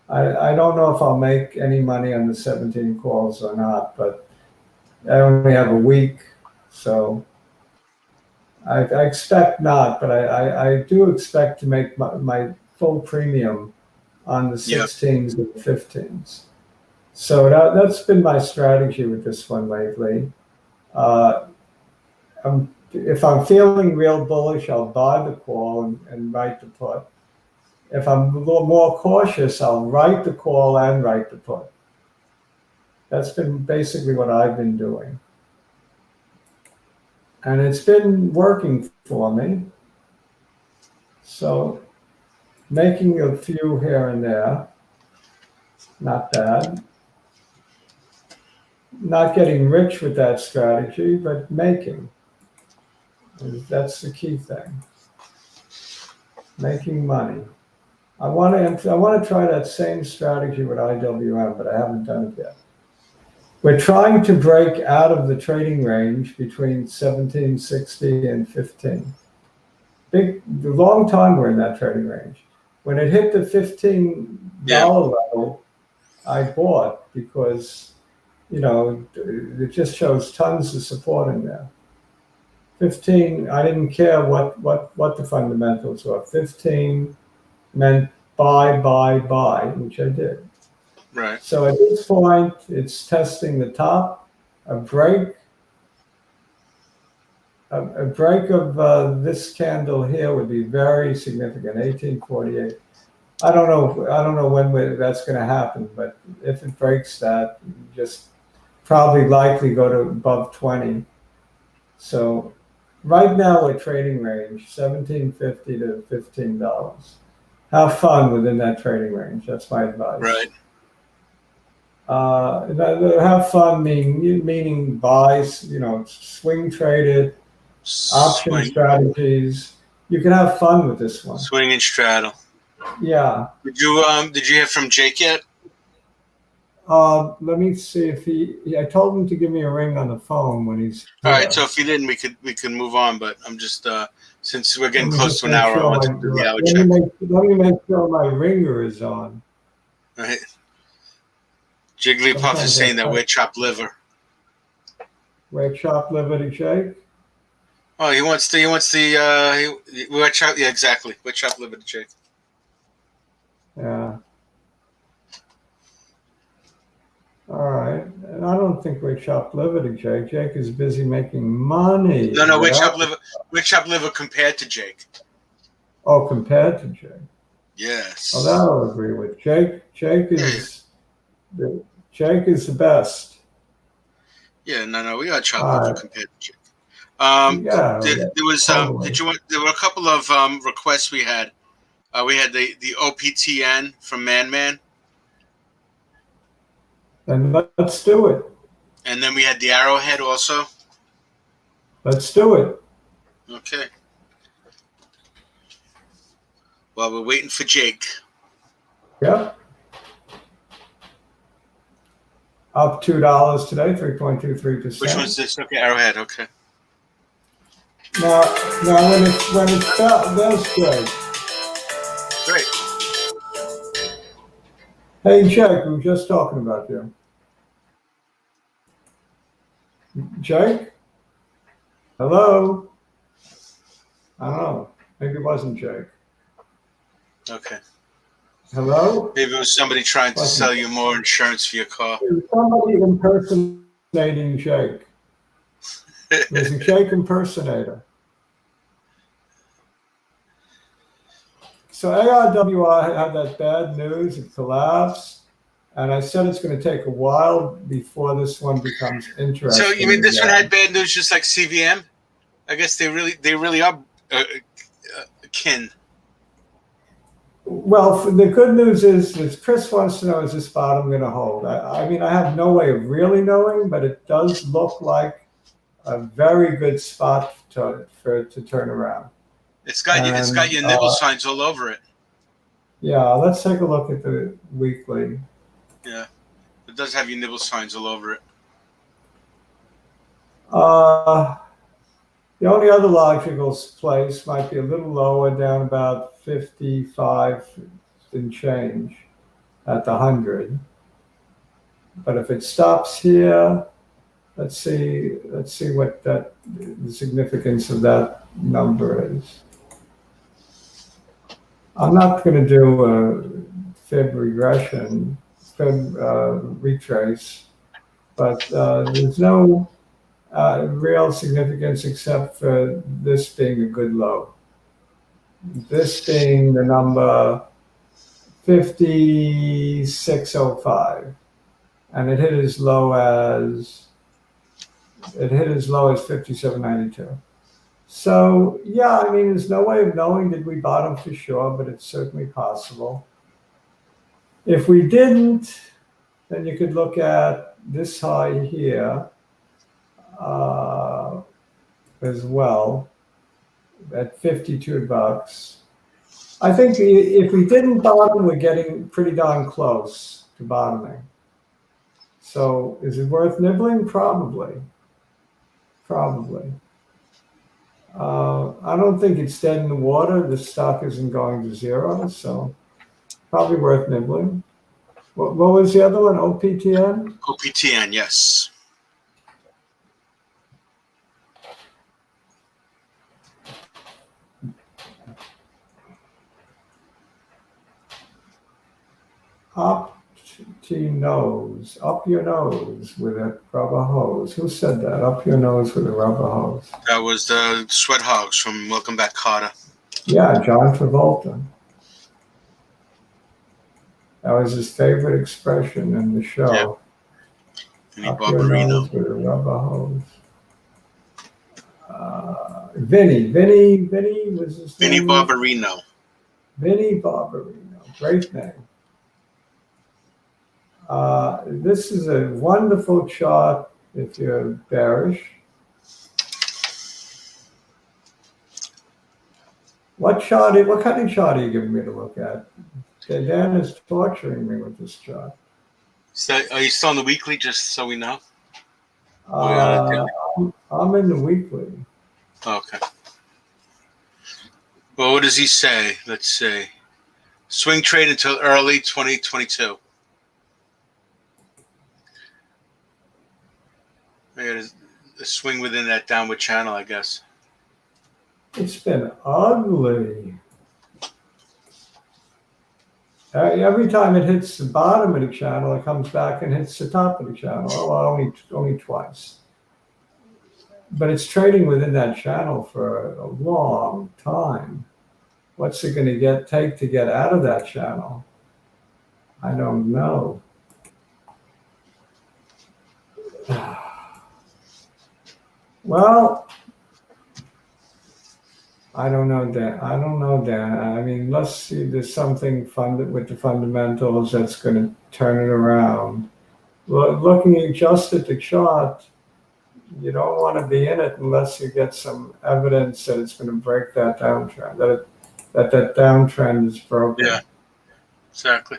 I don't know if I'll make any money on the 17 calls or not, but I only have a week, so I expect not, but I do expect to make my full premium on the Yeah. 16s and 15s. So that's been my strategy with this one lately. If I'm feeling real bullish, I'll buy the call and write the put. If I'm a little more cautious, I'll write the call and write the put. That's been basically what I've been doing. And it's been working for me. So making a few here and there, not bad. Not getting rich with that strategy, but making. That's the key thing. Making money. I want to try that same strategy with IWM, but I haven't done it yet. We're trying to break out of the trading range between 1760 and 15. Long time we're in that trading range. When it hit the $15 level, I bought because, it just shows tons of support in there. 15, I didn't care what the fundamentals were. 15 meant buy, which I did. Right. So at this point, it's testing the top. A break of this candle here would be very significant. 1848. I don't know when that's going to happen, but if it breaks that, just probably likely go to above 20. So right now we're trading range $17.50 to $15. Have fun within that trading range. That's my advice. Right. Have fun meaning buys, swing traded, option strategies. You can have fun with this one. Swing and straddle. Yeah. Did you hear from Jake yet? Let me see if I told him to give me a ring on the phone when he's here. All right, so if he didn't, we could move on. But I'm just since we're getting close to an hour, I want to do the hour check. Let me make sure my ringer is on. Right. Jigglypuff is saying that we're chopped liver. We're chopped liver to Jake? Oh, we're chopped. Yeah, exactly. We're chopped liver to Jake. Yeah. All right. And I don't think we're chopped liver to Jake. Jake is busy making money. No, we're chopped liver. We're chopped liver compared to Jake. Oh, compared to Jake. Yes. Oh, that I'll agree with. Jake is Jake is the best. Yeah, no, we are chopped liver compared to Jake. There were a couple of requests we had. We had the OPTN from Man. Then let's do it. And then we had the Arrowhead also. Let's do it. Okay. Well, we're waiting for Jake. Yep. Up $2 today, 3.23%. Which one's this? Okay, Arrowhead. Okay. Now when it fell, that's great. Great. Hey, Jake, we were just talking about you. Jake? Hello? I don't know. Maybe it wasn't Jake. Okay. Hello? Maybe it was somebody trying to sell you more insurance for your car. Somebody impersonating Jake. There's a Jake impersonator. So ARWI had that bad news, it collapsed, and I said it's going to take a while before this one becomes interesting. So you mean this one again. had bad news just like CVM? I guess they really are kin. Well, the good news is Chris wants to know, is this bottom going to hold? I mean, I have no way of really knowing, but it does look like a very good spot for it to turn around. It's got your nibble signs all over it. Yeah, let's take a look at the weekly. Yeah, it does have your nibble signs all over it. The only other logical place might be a little lower, down about 55 and change at the 100. But if it stops here, let's see what the significance of that number is. I'm not going to do a fib regression, retrace, but there's no real significance except for this being a good low. This being the number 5605, and it hit as low as 5792. So yeah, I mean, there's no way of knowing did we bottom for sure, but it's certainly possible. If we didn't, then you could look at this high here as well at $52. I think if we didn't bottom, we're getting pretty darn close to bottoming. So is it worth nibbling? Probably. I don't think it's dead in the water. The stock isn't going to zero, so probably worth nibbling. What was the other one? OPTN? OPTN, yes. Up your nose with a rubber hose. Who said that? Up your nose with a rubber hose. That was the Sweat Hogs from Welcome Back, Kotter. Yeah, John Travolta. That was his favorite expression in the show. Vinny Up your nose with a rubber hose. Vinny was his name? Vinny Barbarino. Vinny Barbarino. Great name. This is a wonderful chart if you're bearish. What kind of chart are you giving me to look at? Dan is torturing me with this chart. So are you still on the weekly, just so we know? I'm in the weekly. Okay. Well, what does he say? Let's see. Swing trade until early 2022. I got a swing within that downward channel, I guess. It's been ugly. Every time it hits the bottom of the channel, it comes back and hits the top of the channel. Oh, only twice. But it's trading within that channel for a long time. What's it going to take to get out of that channel? I don't know. Well, I don't know, Dan. I mean, let's see. There's something with the fundamentals that's going to turn it around. Looking just at the chart, you don't want to be in it unless you get some evidence that it's going to break that downtrend, that downtrend is broken. Yeah, exactly.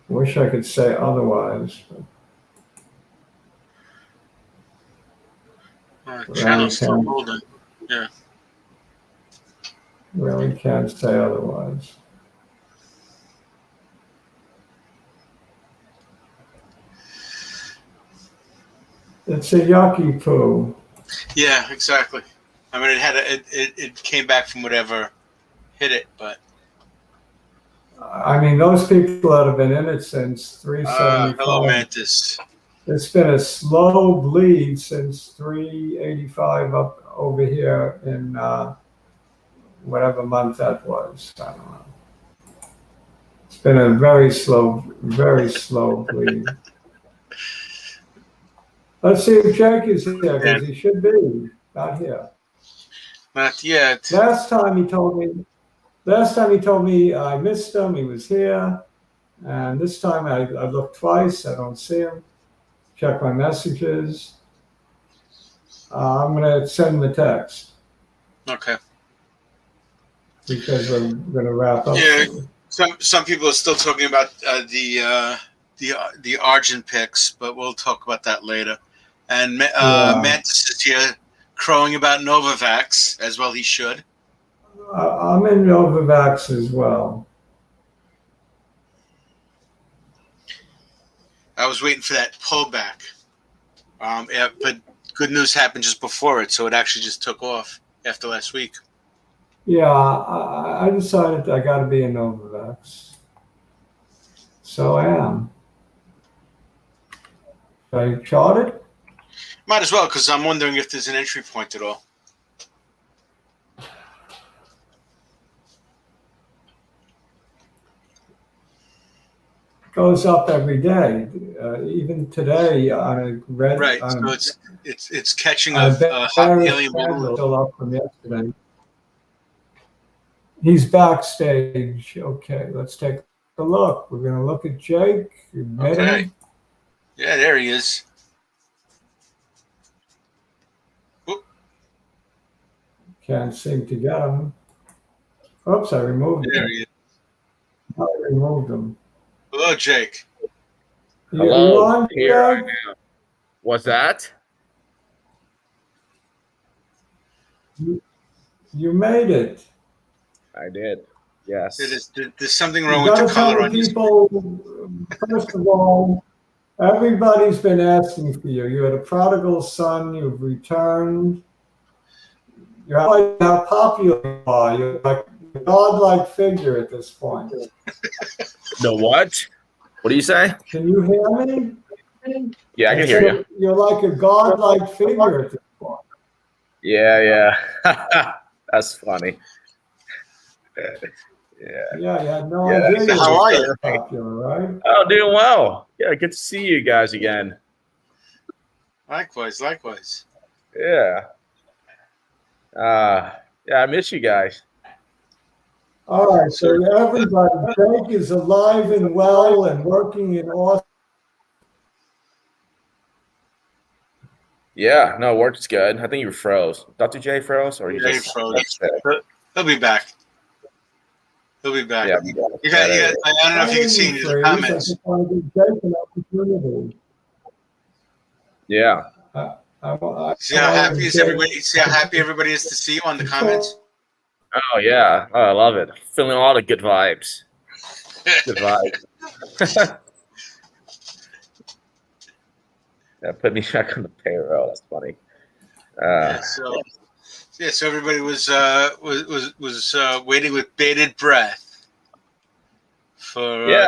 Wish I could say otherwise. Channel's still holding. Yeah. Really can't say otherwise. It's a yucky poo. Yeah, exactly. I mean, it came back from whatever hit it, but I mean, those people that have been in it since Hello, 375. Mantis. It's been a slow bleed since 385 up over here in whatever month that was. I don't know. It's been a very slow bleed. Let's see if Jake is here because he should be not here. Not yet. Last time he told me I missed him. He was here, and this time I looked twice. I don't see him. Check my messages. I'm gonna send him a text Okay. because we're gonna wrap up. Yeah. soon. Some people are still talking about the Argent picks, but we'll talk about that later. And Yeah. Mantis is here crowing about Novavax, as well he should. I'm in Novavax as well. I was waiting for that pullback. Yeah, but good news happened just before it, so it actually just took off after last week. Yeah, I decided I got to be in Novavax, so I am. Should I chart it? Might as well, because I'm wondering if there's an entry point at all. Goes up every day. Even today on a red. Right, On so it's catching a a hot helium candle balloon. still up from yesterday. He's backstage. Okay, let's take a look. We're gonna look at Jake. You met Okay. him. Yeah, there he is. Can't seem to get him. Oops, I removed There him. he is. I removed him. Hello, Jake. You Hello, on, here I Jake? am. What's that? You made it. I did. Yes. There's something You wrong with the gotta tell color the on your. people, first of all, everybody's been asking for you. You're the prodigal son, you've returned. You're how popular you are. You're like a godlike figure at this point. The what? What do you say? Can you hear me? Yeah, I can hear you. You're like a godlike figure at this point. Yeah. That's funny. Yeah. Yeah, you had no Yeah, idea you how were are so you? popular, right? Oh, doing well. Yeah, good to see you guys again. Likewise. Yeah. Yeah, I miss you guys. All right, so everybody, Jake is alive and well and working in Austin. Yeah, no, work's good. I think you froze. Dr. J froze, or you Yeah, he just froze. He'll be back. Yeah, You got, I don't know if you can see any of the I comments. just want to give Jake an opportunity. yeah. See how happy is everybody? See how happy everybody is to see you on the comments. Oh yeah. Oh, I love it. Feeling all the good vibes. Good vibes. Yeah, put me back on the payroll. That's funny. So everybody was waiting with bated breath for. Yeah.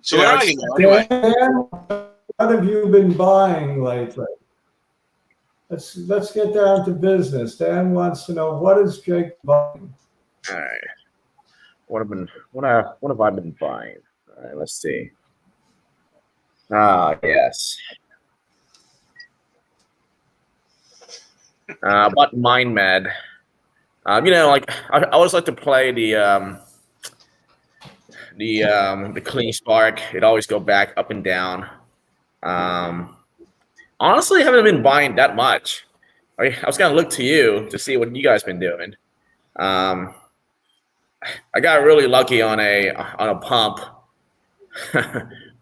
So where are you now, anyway? Dan, what have you been buying lately? Let's get down to business. Dan wants to know, what is Jake buying? All right. What have I been buying? All right, let's see. Ah, yes. I bought Mind Med. Like I always like to play the clean spark. It always go back up and down. Honestly, I haven't been buying that much. I was gonna look to you to see what you guys been doing. I got really lucky on a pump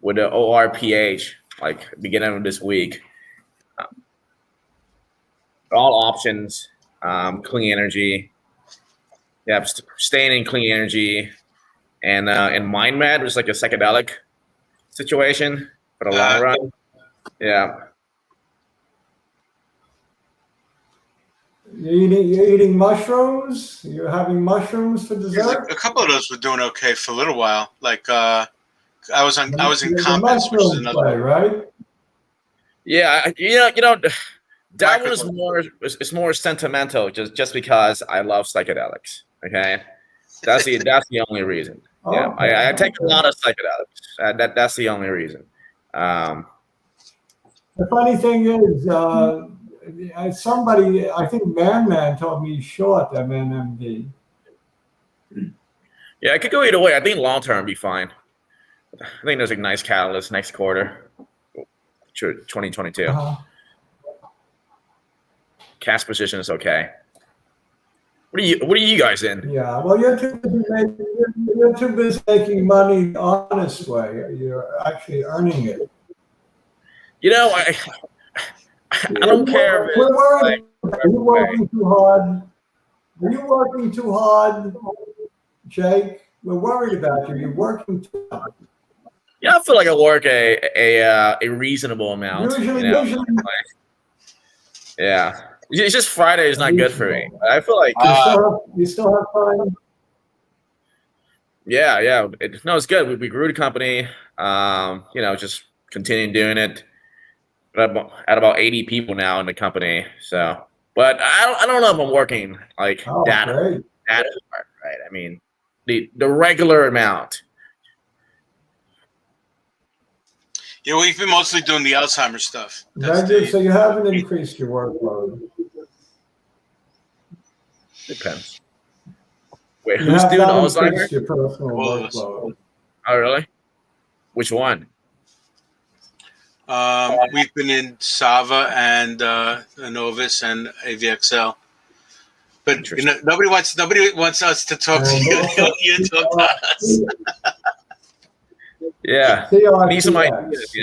with the ORPH like beginning of this week. All options, clean energy. Yeah, staying in clean energy, and Mind Med was like a psychedelic situation for the long run. Yeah. You're eating mushrooms? You're having mushrooms for Yeah, dessert? a couple of those were doing okay for a little while. Like I was in The Compass, which is mushroom another. play, right? Yeah, that one is Microdose. more. It's more sentimental, just because I love psychedelics. Okay, that's the only reason. Yeah, I take a lot of psychedelics. That's the only reason. Um, The funny thing is, somebody, I think Man told me he's short MNMD. yeah, it could go either way. I think long term be fine. I think there's a nice catalyst next quarter, 2022. Uh-huh. Cash position is okay. What are you guys in? Yeah, well, you're too busy making money the honest way. You're actually earning it. I don't care if We're it's worried. like Are you working too hard? Are you working too hard, Jake? We're worried about you. You're working too hard. yeah. I feel like I work a reasonable amount. Usually, Yeah. It's just Friday is not good for me. I feel like you still have time. yeah. It's good. We grew the company. Just continuing doing it. At about 80 people now in the company. So, but I don't know if I'm working like that hard, right? I mean, the regular amount. Yeah, we've been mostly doing the Alzheimer stuff. So you haven't increased your workload. Depends. Wait, who's doing Alzheimer? Your personal workload. Oh, really? Which one? We've been in Sava and Anovis and AVXL, but nobody wants us to talk to you. You talk to us. Yeah, these are my ideas,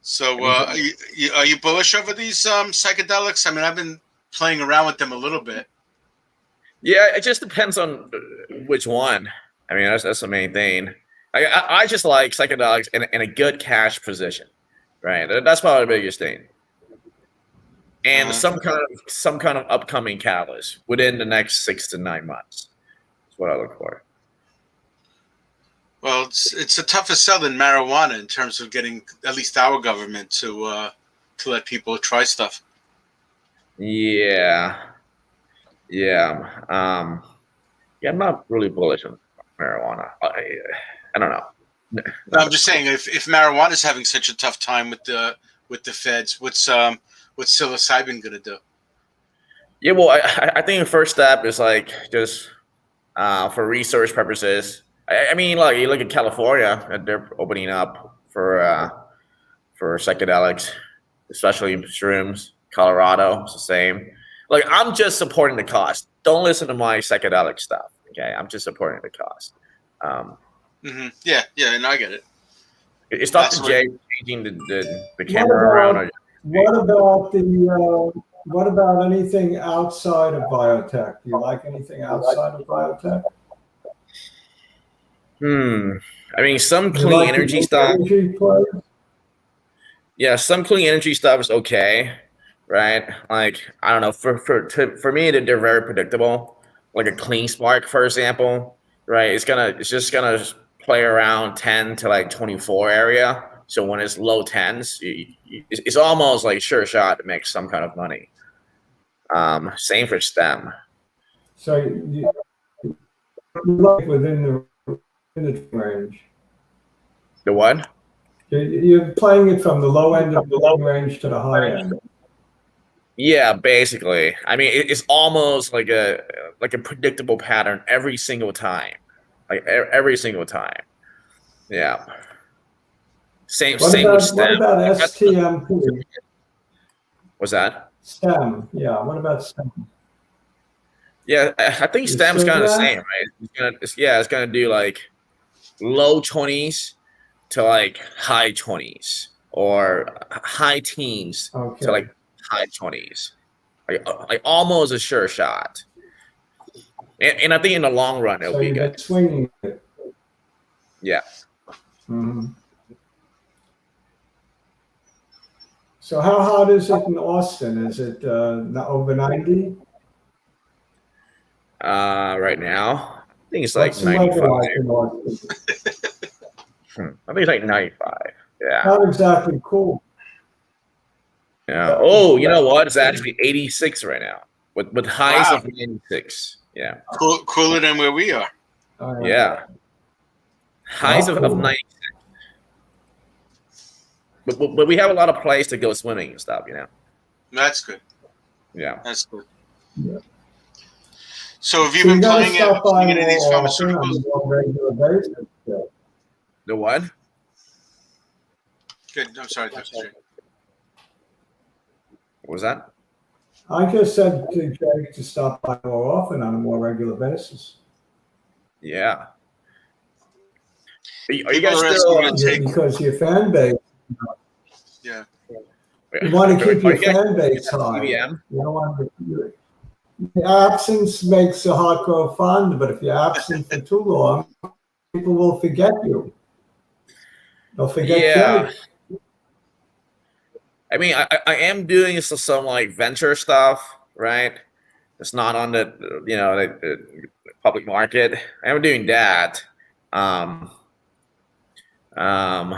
So, are you bullish over these psychedelics? I mean, I've been playing around with them a little bit. Yeah, it just depends on which one. I mean, that's the main thing. I just like psychedelics in a good cash position, right? That's probably the biggest thing. And some kind of upcoming catalyst within the next 6 to 9 months. That's what I look for. Well, it's a tougher sell than marijuana in terms of getting at least our government to let people try stuff. Yeah. I'm not really bullish on marijuana. I don't know. No, I'm just saying, if marijuana is having such a tough time with the feds, what's psilocybin gonna do? Yeah, well, I think the first step is like just for research purposes. I mean, like you look at California, they're opening up for psychedelics, especially shrooms. Colorado, it's the same. Like I'm just supporting the cost. Don't listen to my psychedelic stuff. Okay, I'm just supporting the cost. Yeah, and I get it. It's not the Jay changing the camera around. What about anything outside of biotech? Do you like anything outside of biotech? I mean, some clean energy stuff. Yeah, some clean energy stuff is okay, right? Like I don't know. For me, they're very predictable. Like a clean spark, for example, right? It's just gonna play around 10 to like 24 area. So when it's low 10s, it's almost like sure shot to make some kind of money. Same for STEM. So you like within the range. The what? You're playing it from the low end of the low range to the high end. Yeah, basically. I mean, it's almost like a predictable pattern every single time. Like every single time. Yeah. Same with STEM. What about STMP? What's that? STEM. Yeah. What about STEM? Yeah, I think STEM's kind of the same, right? It's gonna do like low 20s to like high 20s or high teens to like high 20s. Like almost a sure shot. And I think in the long run it'll be good. Swinging it. Yeah. Mm-hmm. So how hot is it in Austin? Is it over 90? Right now, I think it's like What's the weather 95. like in Austin? I think it's like 95. Yeah. Not exactly cool. Yeah. Oh, you know what? It's actually 86 right now, with highs Wow. of 96. Yeah. Cooler than where we are. Yeah. Highs of cool. 96. But we have a lot of places to go swimming and stuff, you know. That's good. Yeah. That's good. Yeah. So have you So been gotta playing stop by any of these more often on pharmaceuticals? a more regular basis. Yeah. The what? Good. I'm sorry, Dr. J. What was that? I just said to Jake to stop by more often on a more regular basis. Yeah. Are you People guys are still? asking me to take. Because your fan base, Yeah. you want to keep Are your you guys fan base at high. You CVM? don't want to. The absence makes the heart grow fond, but if you're absent for too long, people will forget you. They'll forget Yeah. Jake. I mean, I am doing some like venture stuff, right? It's not on the the public market. I am doing that. Um, um,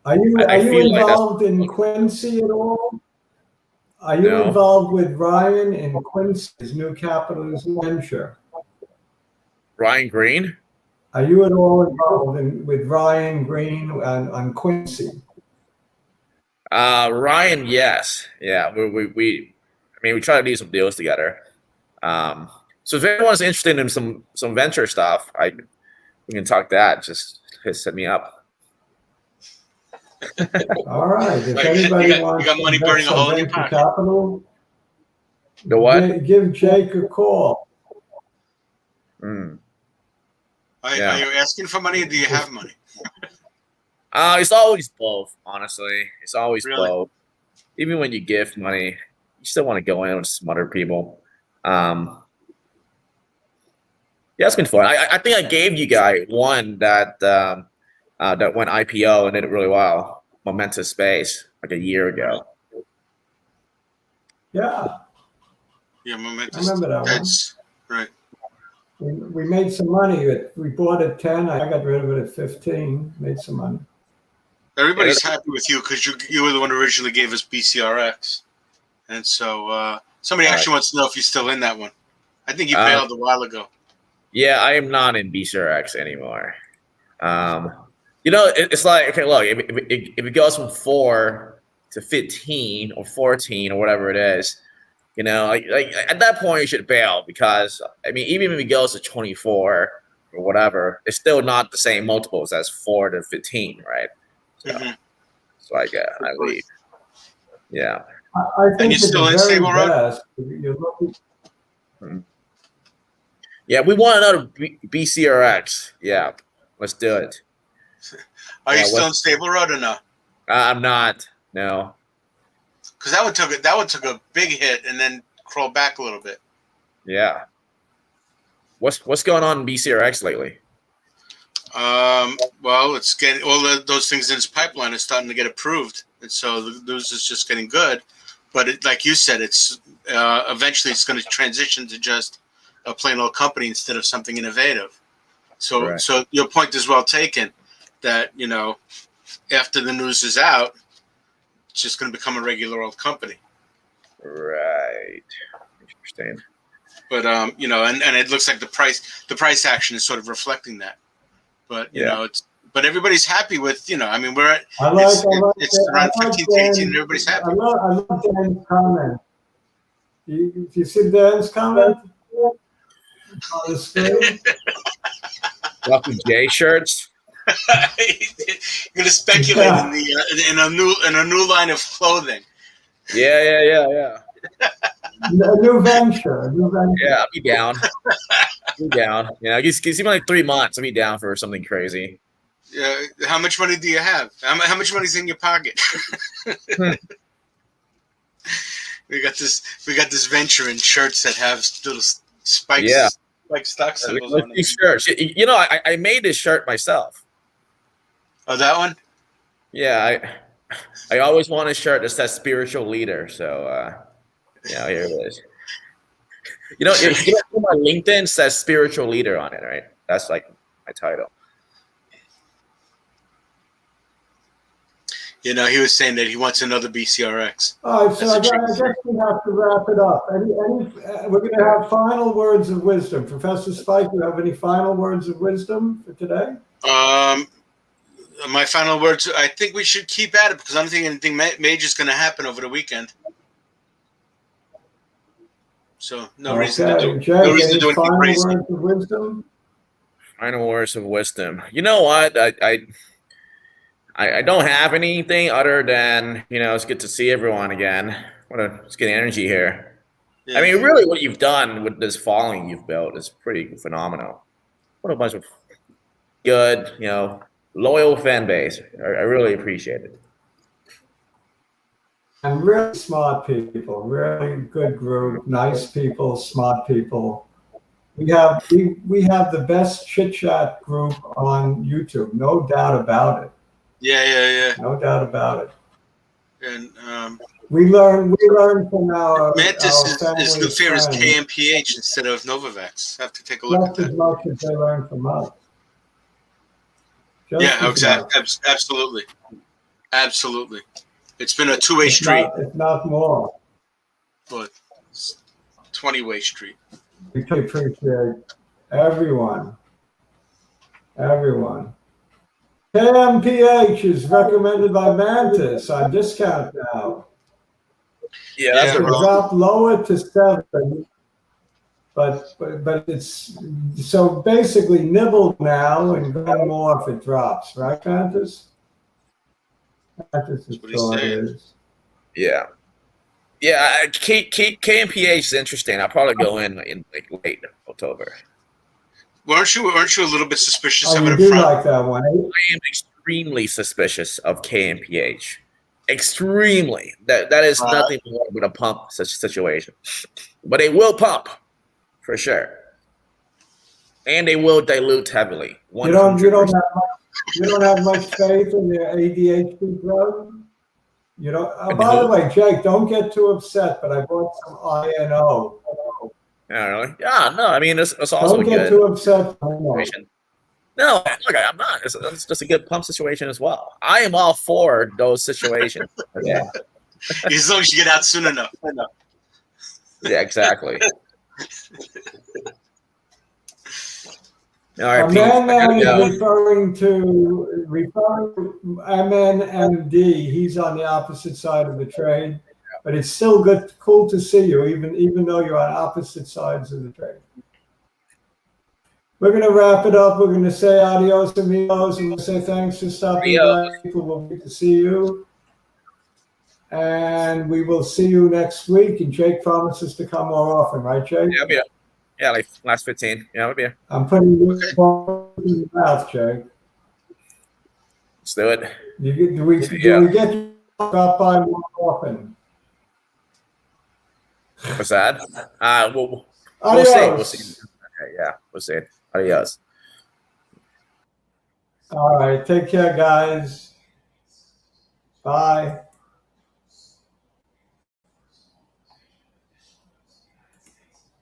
Are you I feel like that's involved in Quincy at all? Are you no. involved with Ryan in Quincy's new capitalist venture? Ryan Green. Are you at all involved with Ryan Green on Quincy? Ryan, yes, yeah. I mean, we try to do some deals together. So if anyone's interested in some venture stuff, we can talk that. Just hit me up. All right. If Like, anybody you wants got to money invest burning a some hole in your venture pocket. capital, The what? give Jake a call. Mm. Are Yeah. you asking for money or do you have money? It's always both. Honestly, it's always Really? both. Even when you give money, you still want to go in with some other people. Yeah, it's been fun. I think I gave you guys one that that went IPO and did it really well. Momentous Space, like a year ago. Yeah, Yeah, I momentous. remember that one. That's right. We made some money. We bought at 10. I got rid of it at 15. Made some money. Everybody's happy with you because you were the one who originally gave us BCRX, and so somebody actually wants to know if you're still in that one. I think you bailed a while ago. Yeah, I am not in BCRX anymore. You know, it's like, okay, look, if it goes from 4 to 15 or 14 or whatever it is, you know, like at that point you should bail because I mean, even if it goes to 24 or whatever, it's still not the same multiples as 4 to 15, right? So, so I leave. Yeah. I think And you're still in Stable Road? best. You're looking. Yeah, we want another BCRX. Yeah, let's do it. Are you still in Stable Road or no? I'm not. No. Because that one took a big hit and then crawled back a little bit. Yeah. What's going on in BCRX lately? Well, it's getting all those things in its pipeline is starting to get approved, and so the news is just getting good. But like you said, it's eventually it's going to transition to just a plain old company instead of something innovative. So, so your point is well taken. That after the news is out, it's just going to become a regular old company. Right. Interesting. But and it looks like the price action is sort of reflecting that. But but everybody's happy with I mean we're at it's around 15 to 18 and everybody's happy. I love Dan's comment. You see Dan's comment on the screen? Lucky J shirts. You're gonna speculate in a new line of clothing. Yeah. A new venture. Yeah, I'll be down. Give me like 3 months. I'll be down for something crazy. How much money do you have? How much money's in your pocket? We got this venture in shirts that have little spikes, like stock symbols on them. These shirts. I made this shirt myself. Oh, that one? Yeah, I always want a shirt that says spiritual leader. So, here it is. My LinkedIn says spiritual leader on it, right? That's like my title. He was saying that he wants another BCRX. All right, so I guess we have to wrap it up. We're going to have final words of wisdom. Professor Spike, do you have any final words of wisdom for today? My final words, I think we should keep at it because I don't think anything major is going to happen over the weekend. So no reason to do anything crazy. Words of wisdom? Final words of wisdom. You know what? I don't have anything other than, it's good to see everyone again. It's good energy here. Yeah. I mean, really what you've done with this following you've built is pretty phenomenal. What a bunch of good, loyal fan base. I really appreciate it. And really smart people, really good group, nice people, smart people. We have the best chitchat group on YouTube, no doubt about it. Yeah. No doubt about it. And we learn from our Mantis is new favorite is KMPH instead of Novavax. I have to take a look at that. Just as much as they learn from us. Exactly. Absolutely. It's been a two-way street. It's not more. But it's 20-way street. We appreciate everyone. KMPH is recommended by Mantis on discount now. Yeah, that's a drop lower to 7, but it's so basically nibble now and go more if it drops, right, Mantis? Mantis is what it is. Yeah. Yeah, KMPH is interesting. I'll probably go in like late October. Weren't you a little bit suspicious of it up front? Like that one. I am extremely suspicious of KMPH. Extremely. That is nothing more but a pump such situation. But it will pump for sure, and they will dilute heavily. You don't have much faith in their ADHD drug. You know. By the way, Jake, don't get too upset. But I bought some INO. Yeah, really? Yeah, no. I mean, it's also don't get too upset. No, look, I'm not. It's just a good pump situation as well. I am all for those situations. Yeah. As long as you get out soon enough. Yeah, exactly. All right, MN is referring to MNMD. He's on the opposite side of the trade, but it's still cool to see you, even though you're on opposite sides of the trade. We're going to wrap it up. We're going to say adios, amigos, and we'll say thanks for stopping by. People will get to see you. And we will see you next week. And Jake promises to come more often, right, Jake? Yeah, I'll be here. Yeah, like last 15. Yeah, I'll be here. I'm putting you in your mouth, Jake. Let's do it. Do we get you to stop by more often? What's that? We'll see. We'll see. Okay, yeah, we'll see. Adios. All right. Take care, guys. Bye.